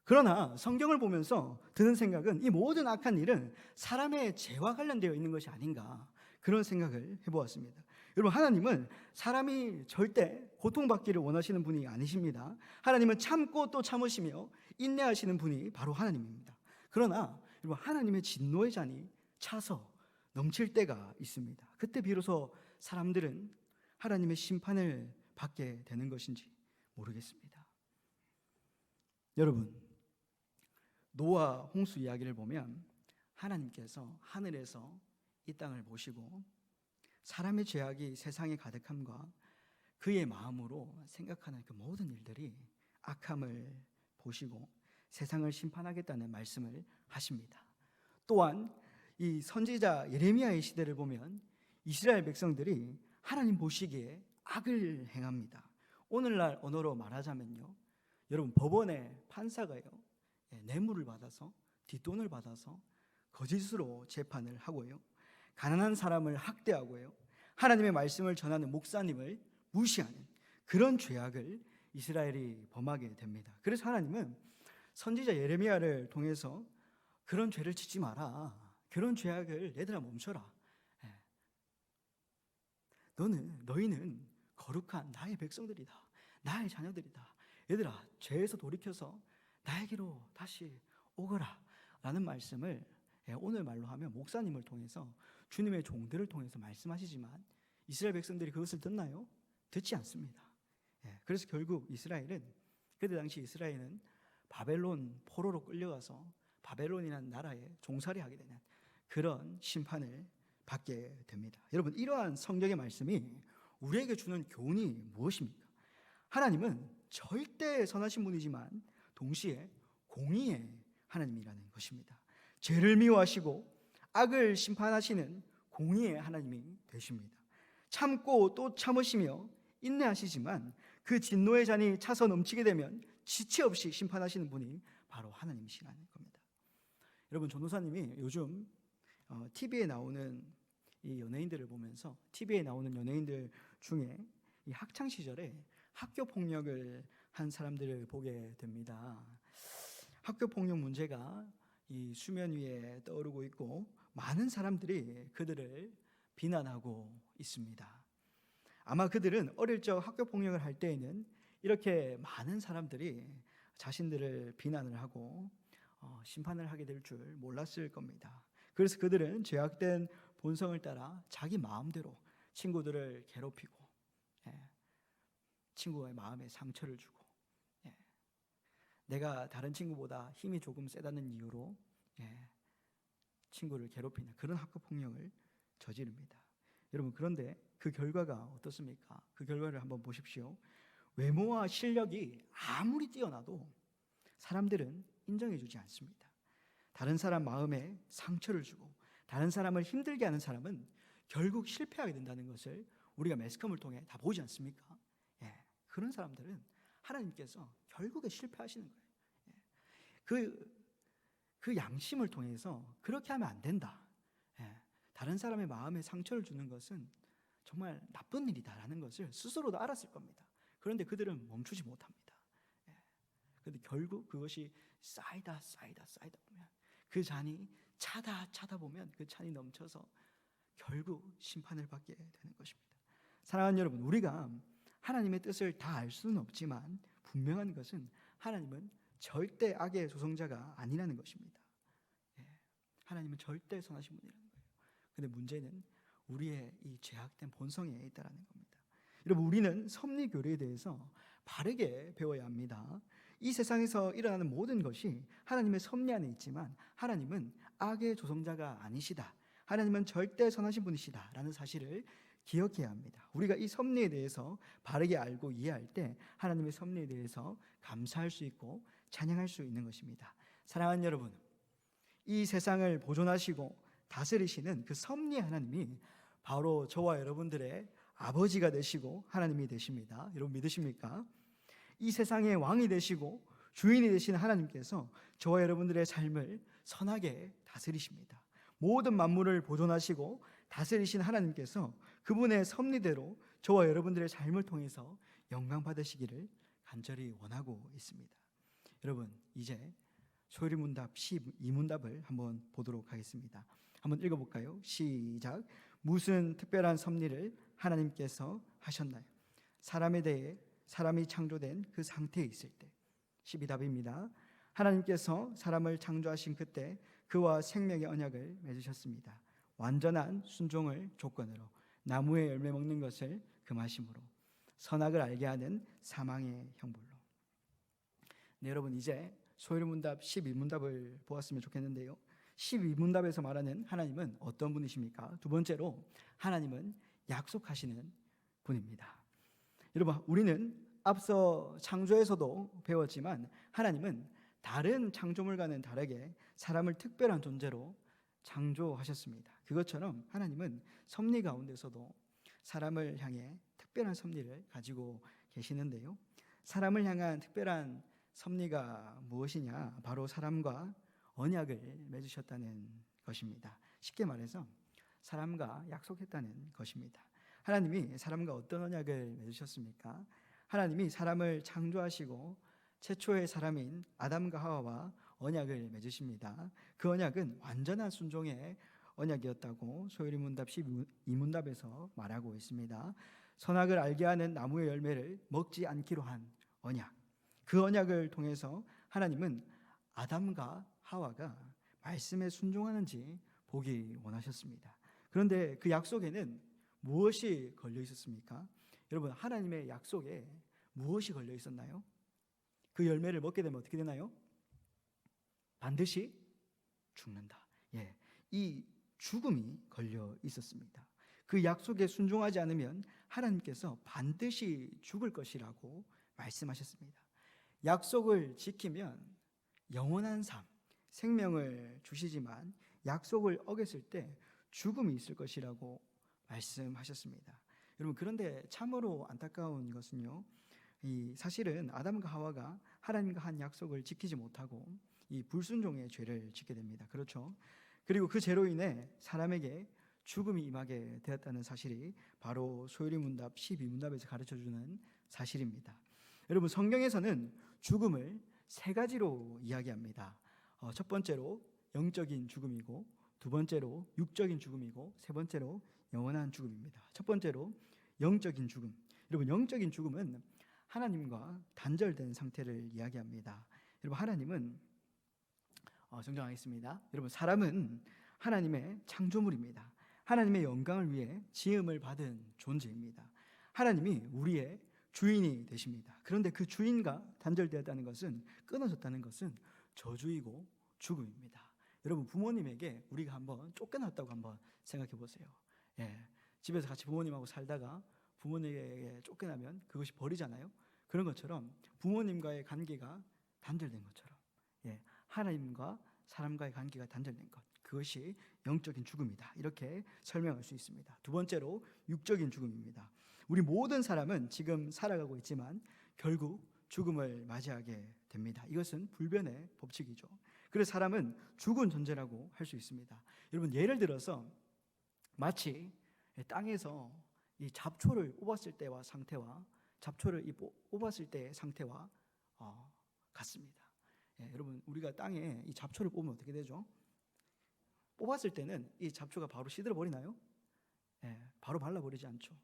그러나 성경을 보면서 드는 생각은 이 모든 악한 일은 사람의 죄와 관련되어 있는 것이 아닌가, 그런 생각을 해보았습니다. 여러분, 하나님은 사람이 절대 고통받기를 원하시는 분이 아니십니다. 하나님은 참고 또 참으시며 인내하시는 분이 바로 하나님입니다. 그러나 여러분, 하나님의 진노의 잔이 차서 넘칠 때가 있습니다. 그때 비로소 사람들은 하나님의 심판을 받게 되는 것인지 모르겠습니다. 여러분, 노아 홍수 이야기를 보면 하나님께서 하늘에서 이 땅을 보시고 사람의 죄악이 세상에 가득함과 그의 마음으로 생각하는 그 모든 일들이 악함을 보시고 세상을 심판하겠다는 말씀을 하십니다. 또한 이 선지자 예레미야의 시대를 보면 이스라엘 백성들이 하나님 보시기에 악을 행합니다. 오늘날 언어로 말하자면요, 여러분, 법원의 판사가요, 뇌물을 받아서, 뒷돈을 받아서 거짓으로 재판을 하고요, 가난한 사람을 학대하고요, 하나님의 말씀을 전하는 목사님을 무시하는 그런 죄악을 이스라엘이 범하게 됩니다. 그래서 하나님은 선지자 예레미야를 통해서 그런 죄를 짓지 마라, 그런 죄악을 얘들아 멈춰라, 너희는 거룩한 나의 백성들이다, 나의 자녀들이다, 얘들아 죄에서 돌이켜서 나에게로 다시 오거라 라는 말씀을 오늘 말로 하면 목사님을 통해서, 주님의 종들을 통해서 말씀하시지만 이스라엘 백성들이 그것을 듣나요? 듣지 않습니다. 그래서 결국 이스라엘은, 그때 당시 이스라엘은 바벨론 포로로 끌려가서 바벨론이라는 나라에 종살이하게 되는 그런 심판을 받게 됩니다. 여러분, 이러한 성경의 말씀이 우리에게 주는 교훈이 무엇입니까? 하나님은 절대 선하신 분이지만 동시에 공의의 하나님이라는 것입니다. 죄를 미워하시고 악을 심판하시는 공의의 하나님이 되십니다. 참고 또 참으시며 인내하시지만 그 진노의 잔이 차서 넘치게 되면 지체 없이 심판하시는 분이 바로 하나님이시라는 겁니다. 여러분, 전도사님이 요즘 TV에 나오는 이 연예인들을 보면서, TV에 나오는 연예인들 중에 이 학창 시절에 학교 폭력을 한 사람들을 보게 됩니다. 학교 폭력 문제가 이 수면 위에 떠오르고 있고 많은 사람들이 그들을 비난하고 있습니다. 아마 그들은 어릴 적 학교 폭력을 할 때에는 이렇게 많은 사람들이 자신들을 비난을 하고 심판을 하게 될 줄 몰랐을 겁니다. 그래서 그들은 죄악된 본성을 따라 자기 마음대로 친구들을 괴롭히고, 친구의 마음에 상처를 주고, 내가 다른 친구보다 힘이 조금 세다는 이유로 친구를 괴롭히는 그런 학교 폭력을 저지릅니다. 여러분, 그런데 그 결과가 어떻습니까? 그 결과를 한번 보십시오. 외모와 실력이 아무리 뛰어나도 사람들은 인정해주지 않습니다. 다른 사람 마음에 상처를 주고 다른 사람을 힘들게 하는 사람은 결국 실패하게 된다는 것을 우리가 매스컴을 통해 다 보지 않습니까? 그런 사람들은 하나님께서 결국에 실패하시는 거예요. 그 양심을 통해서 그렇게 하면 안 된다, 다른 사람의 마음에 상처를 주는 것은 정말 나쁜 일이다라는 것을 스스로도 알았을 겁니다. 그런데 그들은 멈추지 못합니다. 그런데 결국 그것이 쌓이다 보면 그 잔이 차다 보면 그 잔이 넘쳐서 결국 심판을 받게 되는 것입니다. 사랑하는 여러분, 우리가 하나님의 뜻을 다 알 수는 없지만 분명한 것은 하나님은 절대 악의 조성자가 아니라는 것입니다. 하나님은 절대 선하신 분이라는 거예요. 그런데 문제는 우리의 이 죄악된 본성에 있다는 겁니다. 여러분, 우리는 섭리교리에 대해서 바르게 배워야 합니다. 이 세상에서 일어나는 모든 것이 하나님의 섭리 안에 있지만 하나님은 악의 조성자가 아니시다, 하나님은 절대 선하신 분이시다 라는 사실을 기억해야 합니다. 우리가 이 섭리에 대해서 바르게 알고 이해할 때 하나님의 섭리에 대해서 감사할 수 있고 찬양할 수 있는 것입니다. 사랑하는 여러분, 이 세상을 보존하시고 다스리시는 그 섭리 하나님이 바로 저와 여러분들의 아버지가 되시고 하나님이 되십니다. 여러분 믿으십니까? 이 세상의 왕이 되시고 주인이 되시는 하나님께서 저와 여러분들의 삶을 선하게 다스리십니다. 모든 만물을 보존하시고 다스리신 하나님께서 그분의 섭리대로 저와 여러분들의 삶을 통해서 영광 받으시기를 간절히 원하고 있습니다. 여러분, 이제 소리문답 12문답을 한번 보도록 하겠습니다. 한번 읽어볼까요? 시작. 무슨 특별한 섭리를 하나님께서 하셨나요? 사람에 대해 사람이 창조된 그 상태에 있을 때. 12답입니다. 하나님께서 사람을 창조하신 그때 그와 생명의 언약을 맺으셨습니다. 완전한 순종을 조건으로 나무의 열매 먹는 것을 금하심으로 선악을 알게 하는 사망의 형벌로. 네, 여러분 이제 소율문답 12문답을 보았으면 좋겠는데요. 12문답에서 말하는 하나님은 어떤 분이십니까? 두 번째로 하나님은 약속하시는 분입니다. 여러분, 우리는 앞서 창조에서도 배웠지만 하나님은 다른 창조물과는 다르게 사람을 특별한 존재로 창조하셨습니다. 그것처럼 하나님은 섭리 가운데서도 사람을 향해 특별한 섭리를 가지고 계시는데요. 사람을 향한 특별한 섭리가 무엇이냐? 바로 사람과 언약을 맺으셨다는 것입니다. 쉽게 말해서 사람과 약속했다는 것입니다. 하나님이 사람과 어떤 언약을 맺으셨습니까? 하나님이 사람을 창조하시고 최초의 사람인 아담과 하와와 언약을 맺으십니다. 그 언약은 완전한 순종의 언약이었다고 소율이문답 12문답에서 말하고 있습니다. 선악을 알게 하는 나무의 열매를 먹지 않기로 한 언약. 그 언약을 통해서 하나님은 아담과 하와가 말씀에 순종하는지 보기 원하셨습니다. 그런데 그 약속에는 무엇이 걸려 있었습니까? 여러분, 하나님의 약속에 무엇이 걸려 있었나요? 그 열매를 먹게 되면 어떻게 되나요? 반드시 죽는다. 예, 이 죽음이 걸려 있었습니다. 그 약속에 순종하지 않으면 하나님께서 반드시 죽을 것이라고 말씀하셨습니다. 약속을 지키면 영원한 삶, 생명을 주시지만 약속을 어겼을 때 죽음이 있을 것이라고 말씀하셨습니다. 여러분, 그런데 참으로 안타까운 것은요, 이 사실은 아담과 하와가 하나님과 한 약속을 지키지 못하고 이 불순종의 죄를 짓게 됩니다. 그렇죠? 그리고 그 죄로 인해 사람에게 죽음이 임하게 되었다는 사실이 바로 소율이문답 12문답에서 가르쳐주는 사실입니다. 여러분, 성경에서는 죽음을 세 가지로 이야기합니다. 첫 번째로 영적인 죽음이고, 두 번째로 육적인 죽음이고, 세 번째로 영원한 죽음입니다. 첫 번째로 영적인 죽음. 여러분, 영적인 죽음은 하나님과 단절된 상태를 이야기합니다. 여러분, 하나님은 정정하겠습니다. 여러분, 사람은 하나님의 창조물입니다. 하나님의 영광을 위해 지음을 받은 존재입니다. 하나님이 우리의 주인이 되십니다. 그런데 그 주인과 단절되었다는 것은, 끊어졌다는 것은 저주이고 죽음입니다. 여러분, 부모님에게 우리가 한번 쫓겨났다고 한번 생각해 보세요. 예, 집에서 같이 부모님하고 살다가 부모님에게 쫓겨나면 그것이 벌이잖아요. 그런 것처럼 부모님과의 관계가 단절된 것처럼, 예, 하나님과 사람과의 관계가 단절된 것, 그것이 영적인 죽음이다, 이렇게 설명할 수 있습니다. 두 번째로 육적인 죽음입니다. 우리 모든 사람은 지금 살아가고 있지만 결국 죽음을 맞이하게 됩니다. 이것은 불변의 법칙이죠. 그래서 사람은 죽은 존재라고 할 수 있습니다. 여러분, 예를 들어서 마치 땅에서 이 잡초를 뽑았을 때와 상태와 잡초를 뽑았을 때의 상태와 같습니다. 예, 여러분, 우리가 땅에 이 잡초를 뽑으면 어떻게 되죠? 뽑았을 때는 이 잡초가 바로 시들어 버리나요? 예, 바로 발라버리지 않죠.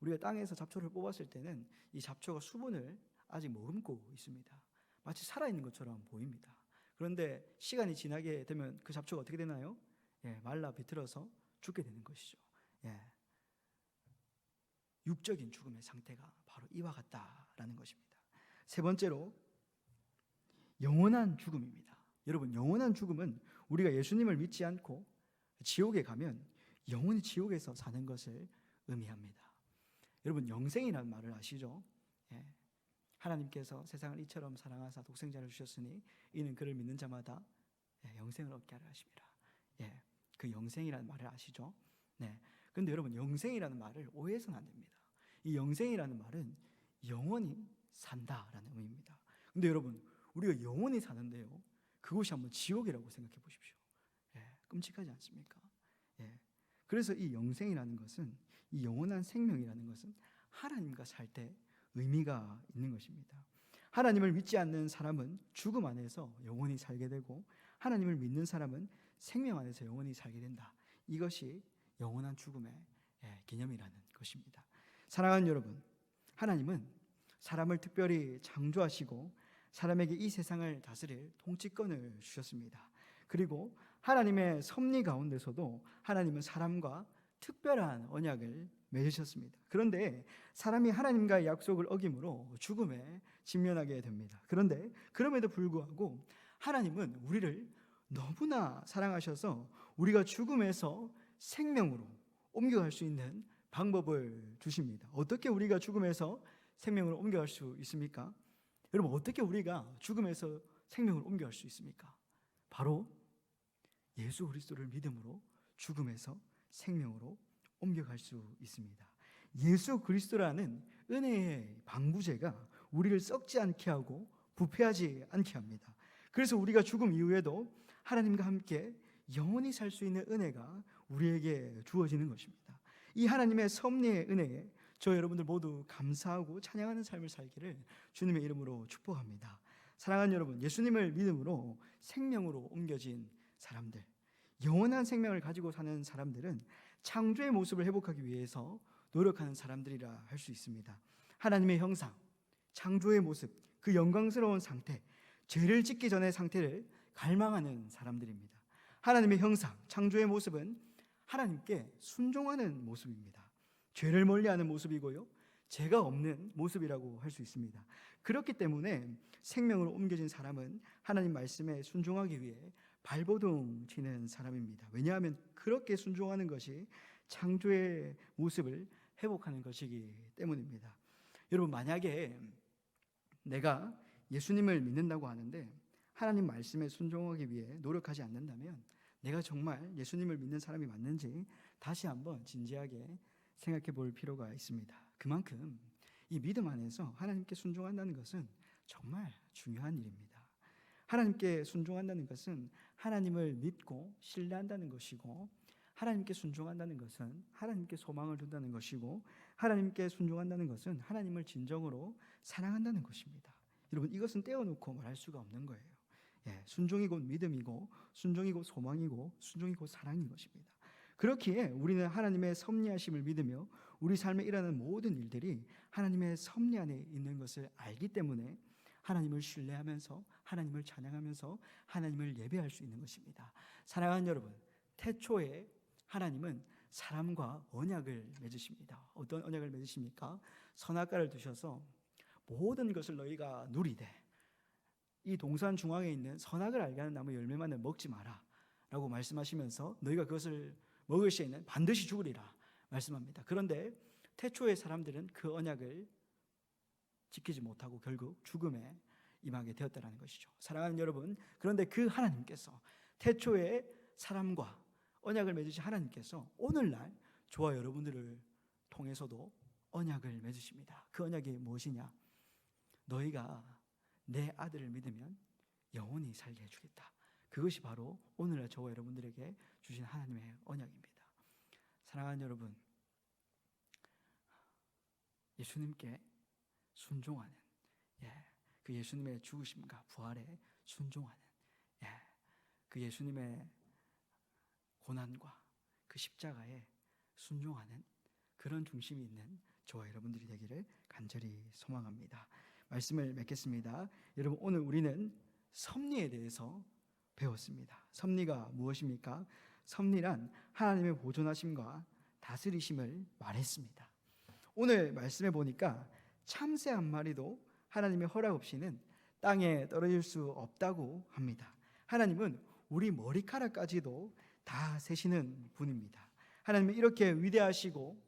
우리가 땅에서 잡초를 뽑았을 때는 이 잡초가 수분을 아직 머금고 있습니다. 마치 살아있는 것처럼 보입니다. 그런데 시간이 지나게 되면 그 잡초가 어떻게 되나요? 예, 말라 비틀어서 죽게 되는 것이죠. 예, 육적인 죽음의 상태가 바로 이와 같다라는 것입니다. 세 번째로 영원한 죽음입니다. 여러분, 영원한 죽음은 우리가 예수님을 믿지 않고 지옥에 가면 영원히 지옥에서 사는 것을 의미합니다. 여러분, 영생이라는 말을 아시죠? 예. 하나님께서 세상을 이처럼 사랑하사 독생자를 주셨으니 이는 그를 믿는 자마다 영생을 얻게 하려 하심이라. 예. 그 영생이라는 말을 아시죠? 네. 근데 여러분, 영생이라는 말을 오해해서는 안 됩니다. 이 영생이라는 말은 영원히 산다라는 의미입니다. 근데 여러분, 우리가 영원히 사는데요, 그곳이 한번 지옥이라고 생각해 보십시오. 예. 끔찍하지 않습니까? 예. 그래서 이 영생이라는 것은, 이 영원한 생명이라는 것은 하나님과 살 때 의미가 있는 것입니다. 하나님을 믿지 않는 사람은 죽음 안에서 영원히 살게 되고, 하나님을 믿는 사람은 생명 안에서 영원히 살게 된다. 이것이 영원한 죽음의 개념이라는 것입니다. 사랑하는 여러분, 하나님은 사람을 특별히 창조하시고 사람에게 이 세상을 다스릴 통치권을 주셨습니다. 그리고 하나님의 섭리 가운데서도 하나님은 사람과 특별한 언약을 맺으셨습니다. 그런데 사람이 하나님과의 약속을 어김으로 죽음에 직면하게 됩니다. 그런데 그럼에도 불구하고 하나님은 우리를 너무나 사랑하셔서 우리가 죽음에서 생명으로 옮겨갈 수 있는 방법을 주십니다. 어떻게 우리가 죽음에서 생명으로 옮겨갈 수 있습니까? 여러분, 어떻게 우리가 죽음에서 생명을 옮겨갈 수 있습니까? 바로 예수 그리스도를 믿음으로 죽음에서 생명으로 옮겨갈 수 있습니다. 예수 그리스도라는 은혜의 방부제가 우리를 썩지 않게 하고 부패하지 않게 합니다. 그래서 우리가 죽음 이후에도 하나님과 함께 영원히 살 수 있는 은혜가 우리에게 주어지는 것입니다. 이 하나님의 섭리의 은혜에 저 여러분들 모두 감사하고 찬양하는 삶을 살기를 주님의 이름으로 축복합니다. 사랑하는 여러분, 예수님을 믿음으로 생명으로 옮겨진 사람들, 영원한 생명을 가지고 사는 사람들은 창조의 모습을 회복하기 위해서 노력하는 사람들이라 할 수 있습니다. 하나님의 형상, 창조의 모습, 그 영광스러운 상태, 죄를 짓기 전의 상태를 갈망하는 사람들입니다. 하나님의 형상, 창조의 모습은 하나님께 순종하는 모습입니다. 죄를 멀리하는 모습이고요, 죄가 없는 모습이라고 할 수 있습니다. 그렇기 때문에 생명으로 옮겨진 사람은 하나님 말씀에 순종하기 위해 발버둥 치는 사람입니다. 왜냐하면 그렇게 순종하는 것이 창조의 모습을 회복하는 것이기 때문입니다. 여러분, 만약에 내가 예수님을 믿는다고 하는데 하나님 말씀에 순종하기 위해 노력하지 않는다면 내가 정말 예수님을 믿는 사람이 맞는지 다시 한번 진지하게 생각해 볼 필요가 있습니다. 그만큼 이 믿음 안에서 하나님께 순종한다는 것은 정말 중요한 일입니다. 하나님께 순종한다는 것은 하나님을 믿고 신뢰한다는 것이고, 하나님께 순종한다는 것은 하나님께 소망을 둔다는 것이고, 하나님께 순종한다는 것은 하나님을 진정으로 사랑한다는 것입니다. 여러분, 이것은 떼어놓고 말할 수가 없는 거예요. 순종이 곧 믿음이고, 순종이 곧 소망이고, 순종이 곧 사랑인 것입니다. 그렇기에 우리는 하나님의 섭리하심을 믿으며 우리 삶에 일어나는 모든 일들이 하나님의 섭리 안에 있는 것을 알기 때문에 하나님을 신뢰하면서 하나님을 찬양하면서 하나님을 예배할 수 있는 것입니다. 사랑하는 여러분, 태초에 하나님은 사람과 언약을 맺으십니다. 어떤 언약을 맺으십니까? 선악과를 두셔서 모든 것을 너희가 누리되 이 동산 중앙에 있는 선악을 알게 하는 나무 열매만을 먹지 마라 라고 말씀하시면서 너희가 그것을 먹을 시에는 반드시 죽으리라 말씀합니다. 그런데 태초의 사람들은 그 언약을 지키지 못하고 결국 죽음에 임하게 되었다는 것이죠. 사랑하는 여러분, 그런데 그 하나님께서, 태초의 사람과 언약을 맺으신 하나님께서 오늘날 저와 여러분들을 통해서도 언약을 맺으십니다. 그 언약이 무엇이냐? 너희가 내 아들을 믿으면 영원히 살게 해주겠다. 그것이 바로 오늘날 저와 여러분들에게 주신 하나님의 언약입니다. 사랑하는 여러분, 예수님께 순종하는, 그 예수님의 죽으심과 부활에 순종하는, 그 예수님의 고난과 그 십자가에 순종하는 그런 중심이 있는 저와 여러분들이 되기를 간절히 소망합니다. 말씀을 맺겠습니다. 여러분, 오늘 우리는 섭리에 대해서 배웠습니다. 섭리가 무엇입니까? 섭리란 하나님의 보존하심과 다스리심을 말했습니다. 오늘 말씀해 보니까 참새 한 마리도 하나님의 허락 없이는 땅에 떨어질 수 없다고 합니다. 하나님은 우리 머리카락까지도 다 세시는 분입니다. 하나님은 이렇게 위대하시고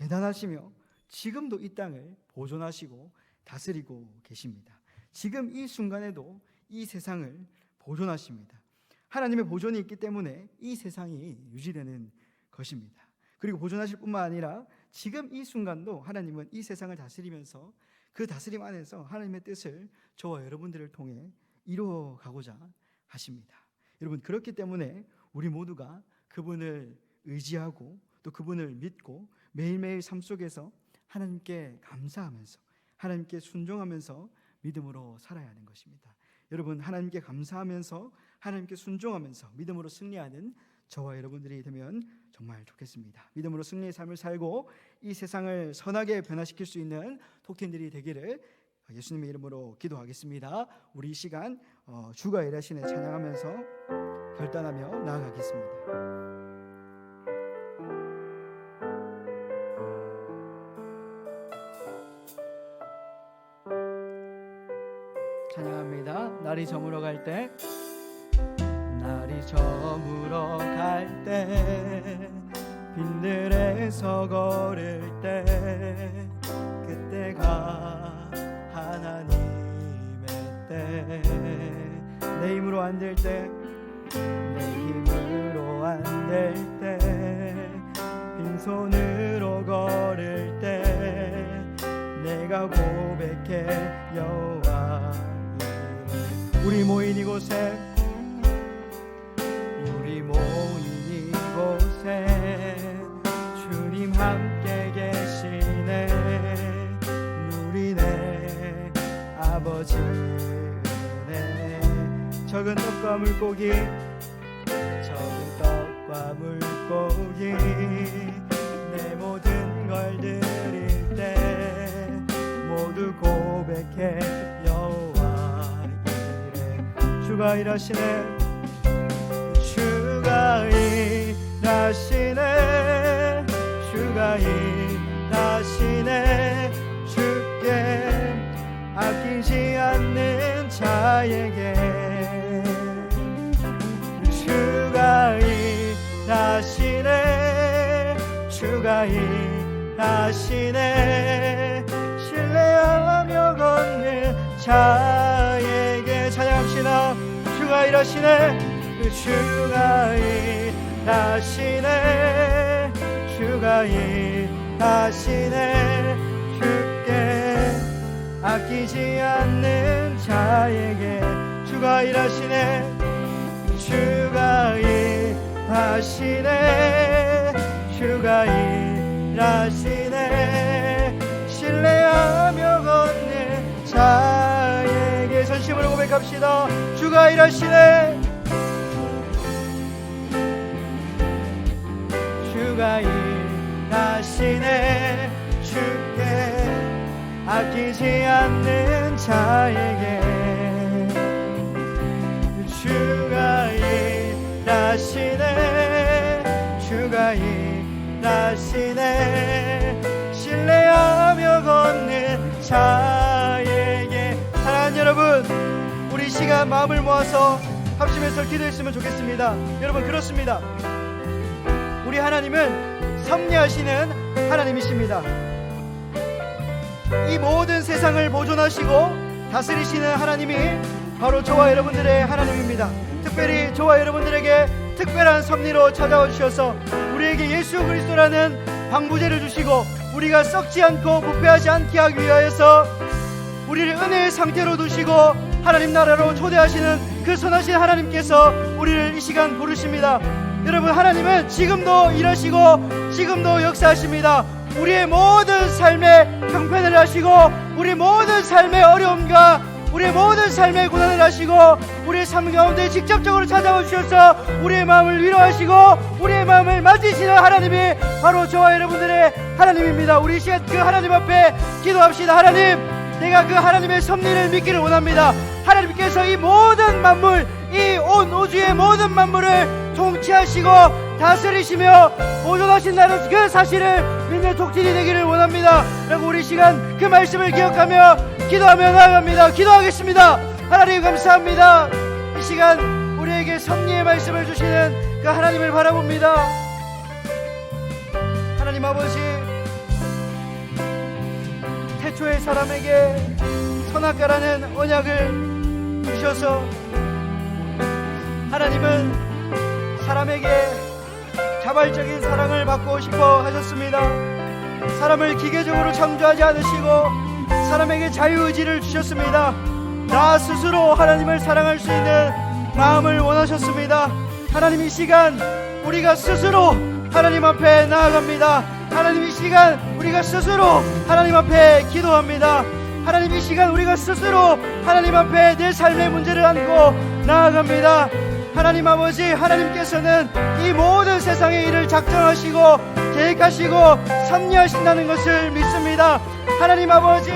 대단하시며 지금도 이 땅을 보존하시고 다스리고 계십니다. 지금 이 순간에도 이 세상을 보존하십니다. 하나님의 보존이 있기 때문에 이 세상이 유지되는 것입니다. 그리고 보존하실 뿐만 아니라 지금 이 순간도 하나님은 이 세상을 다스리면서 그 다스림 안에서 하나님의 뜻을 저와 여러분들을 통해 이루어가고자 하십니다. 여러분, 그렇기 때문에 우리 모두가 그분을 의지하고 또 그분을 믿고 매일매일 삶 속에서 하나님께 감사하면서 하나님께 순종하면서 믿음으로 살아야 하는 것입니다. 여러분, 하나님께 감사하면서 하나님께 순종하면서 믿음으로 승리하는 저와 여러분들이 되면 정말 좋겠습니다. 믿음으로 승리의 삶을 살고 이 세상을 선하게 변화시킬 수 있는 톡틴들이 되기를 예수님의 이름으로 기도하겠습니다. 우리 이 시간 주가 일하시네 찬양하면서 결단하며 나아가겠습니다. 찬양합니다. 날이 저물어 갈 때, 날이 저물어 갈 때, 빈들에서 걸을 때, 그때가 하나님의 때. 내 힘으로 안 될 때, 내 힘으로 안 될 때, 빈손으로 걸을 때, 내가 고백해 여호와 이름. 우리 모인 이곳에, 우리 모인 이곳에 주님 함께 계시네. 누리네 아버지 은혜. 적은 떡과 물고기, 적은 떡과 물고기, 내 모든 걸 드릴 때 모두 고백해 여호와 이래. 주가 일하시네, 주가 일하시네, 주가 일하시네. 주께 아끼지 않는 자에게 주가 일하시네, 주가 일하시네. 신뢰하며 걷는 자에게 찬양합시다. 주가 일하시네, 주가 일하시네, 주가 일하시네. 주께 아끼지 않는 자에게 주가 일하시네, 주가 일하시네, 주가 일하시네. 신뢰하며 걷는 자에게 전심으로 고백합시다. 주가 일하시네, 주가 일하시네. 주께 아끼지 않는 자에게 주가 일하시네, 주가 일하시네. 신뢰하며 걷는 자에게. 사랑하는 여러분, 우리 시간 마음을 모아서 합심해서 기도했으면 좋겠습니다. 여러분, 그렇습니다. 우리 하나님은 섭리하시는 하나님이십니다. 이 모든 세상을 보존하시고 다스리시는 하나님이 바로 저와 여러분들의 하나님입니다. 특별히 저와 여러분들에게 특별한 섭리로 찾아와 주셔서 우리에게 예수 그리스도라는 방부제를 주시고 우리가 썩지 않고 부패하지 않게 하기 위하여서 우리를 은혜의 상태로 두시고 하나님 나라로 초대하시는 그 선하신 하나님께서 우리를 이 시간 부르십니다. 여러분, 하나님은 지금도 일하시고 지금도 역사하십니다. 우리의 모든 삶의 형편을 하시고 우리 모든 삶의 어려움과 우리의 모든 삶의 고난을 하시고 우리의 삶 가운데 직접적으로 찾아와 주셔서 우리의 마음을 위로하시고 우리의 마음을 만지시는 하나님이 바로 저와 여러분들의 하나님입니다. 우리 시간 그 하나님 앞에 기도합시다. 하나님, 내가 그 하나님의 섭리를 믿기를 원합니다. 하나님께서 이 모든 만물, 이 온 우주의 모든 만물을 통치하시고 다스리시며 보존하신다는 그 사실을 믿는 톡진이 되기를 원합니다. 그리고 우리 시간 그 말씀을 기억하며 기도하며 나아갑니다. 기도하겠습니다. 하나님 감사합니다. 이 시간 우리에게 섭리의 말씀을 주시는 그 하나님을 바라봅니다. 하나님 아버지, 태초의 사람에게 선악과라는 언약을 주셔서 하나님은 사람에게 자발적인 사랑을 받고 싶어 하셨습니다. 사람을 기계적으로 창조하지 않으시고 사람에게 자유의지를 주셨습니다. 나 스스로 하나님을 사랑할 수 있는 마음을 원하셨습니다. 하나님, 이 시간 우리가 스스로 하나님 앞에 나아갑니다. 하나님, 이 시간 우리가 스스로 하나님 앞에 기도합니다. 하나님, 이 시간 우리가 스스로 하나님 앞에 내 삶의 문제를 안고 나아갑니다. 하나님 아버지, 하나님께서는 이 모든 세상의 일을 작정하시고 계획하시고 섭리하신다는 것을 믿습니다. 하나님 아버지,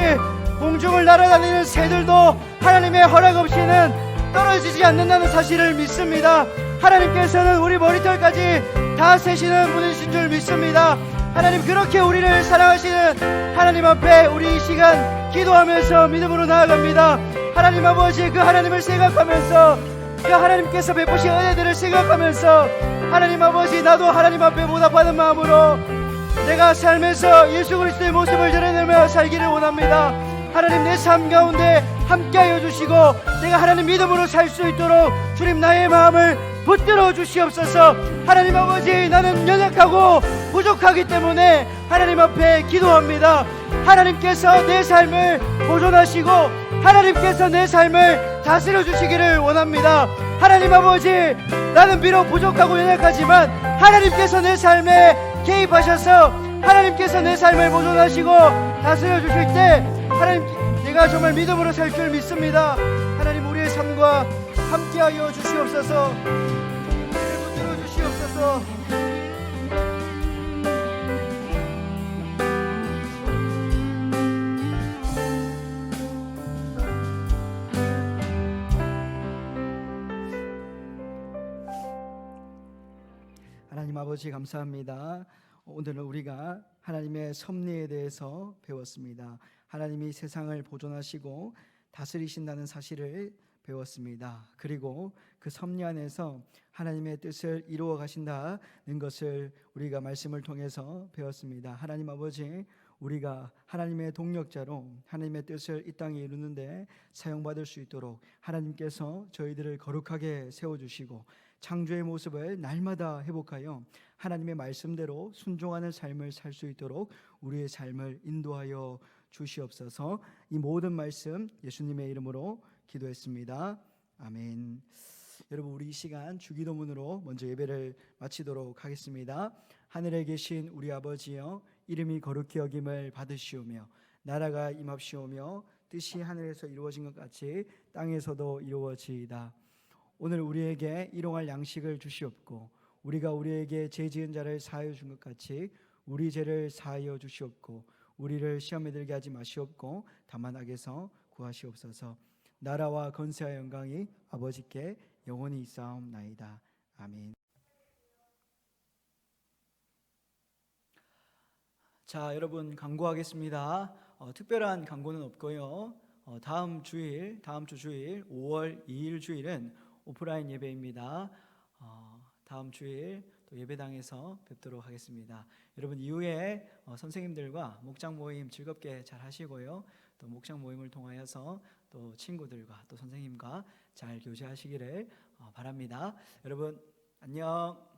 공중을 날아다니는 새들도 하나님의 허락 없이는 떨어지지 않는다는 사실을 믿습니다. 하나님께서는 우리 머리털까지 다 세시는 분이신 줄 믿습니다. 하나님, 그렇게 우리를 사랑하시는 하나님 앞에 우리 이 시간 기도하면서 믿음으로 나아갑니다. 하나님 아버지, 그 하나님을 생각하면서, 그 하나님께서 베푸신 은혜들을 생각하면서, 하나님 아버지, 나도 하나님 앞에 보답하는 마음으로 내가 삶에서 예수 그리스도의 모습을 드러내며 살기를 원합니다. 하나님, 내 삶 가운데 함께하여 주시고 내가 하나님 믿음으로 살 수 있도록 주님 나의 마음을 붙들어 주시옵소서. 하나님 아버지, 나는 연약하고 부족하기 때문에 하나님 앞에 기도합니다. 하나님께서 내 삶을 보존하시고 하나님께서 내 삶을 다스려 주시기를 원합니다. 하나님 아버지, 나는 비록 부족하고 연약하지만 하나님께서 내 삶에 개입하셔서 하나님께서 내 삶을 보존하시고 다스려 주실 때 하나님, 내가 정말 믿음으로 살 줄 믿습니다. 하나님, 우리의 삶과 함께하여 주시옵소서. 우리를 붙들어 주시옵소서. 하나님 아버지, 감사합니다. 오늘은 우리가 하나님의 섭리에 대해서 배웠습니다. 하나님이 세상을 보존하시고 다스리신다는 사실을 배웠습니다. 그리고 그 섭리 안에서 하나님의 뜻을 이루어 가신다는 것을 우리가 말씀을 통해서 배웠습니다. 하나님 아버지, 우리가 하나님의 동력자로 하나님의 뜻을 이 땅에 이루는데 사용받을 수 있도록 하나님께서 저희들을 거룩하게 세워주시고 창조의 모습을 날마다 회복하여 하나님의 말씀대로 순종하는 삶을 살 수 있도록 우리의 삶을 인도하여 주시옵소서. 이 모든 말씀 예수님의 이름으로 기도했습니다. 아멘. 여러분, 우리 이 시간 주기도문으로 먼저 예배를 마치도록 하겠습니다. 하늘에 계신 우리 아버지여, 이름이 거룩히 여김을 받으시오며 나라가 임합시오며 뜻이 하늘에서 이루어진 것 같이 땅에서도 이루어지이다. 오늘 우리에게 일용할 양식을 주시옵고 우리가 우리에게 죄 지은 자를 사하여 준 것 같이 우리 죄를 사하여 주시옵고 우리를 시험에 들게 하지 마시옵고 다만 악에서 구하시옵소서. 나라와 권세와 영광이 아버지께 영원히 있사옵나이다. 아멘. 자, 여러분, 광고하겠습니다. 특별한 광고는 없고요. 다음 주 주일 5월 2일 주일은 오프라인 예배입니다. 다음 주일 또 예배당에서 뵙도록 하겠습니다. 여러분, 이후에 선생님들과 목장 모임 즐겁게 잘 하시고요. 또 목장 모임을 통하여서 또 친구들과 또 선생님과 잘 교제하시기를 바랍니다. 여러분, 안녕.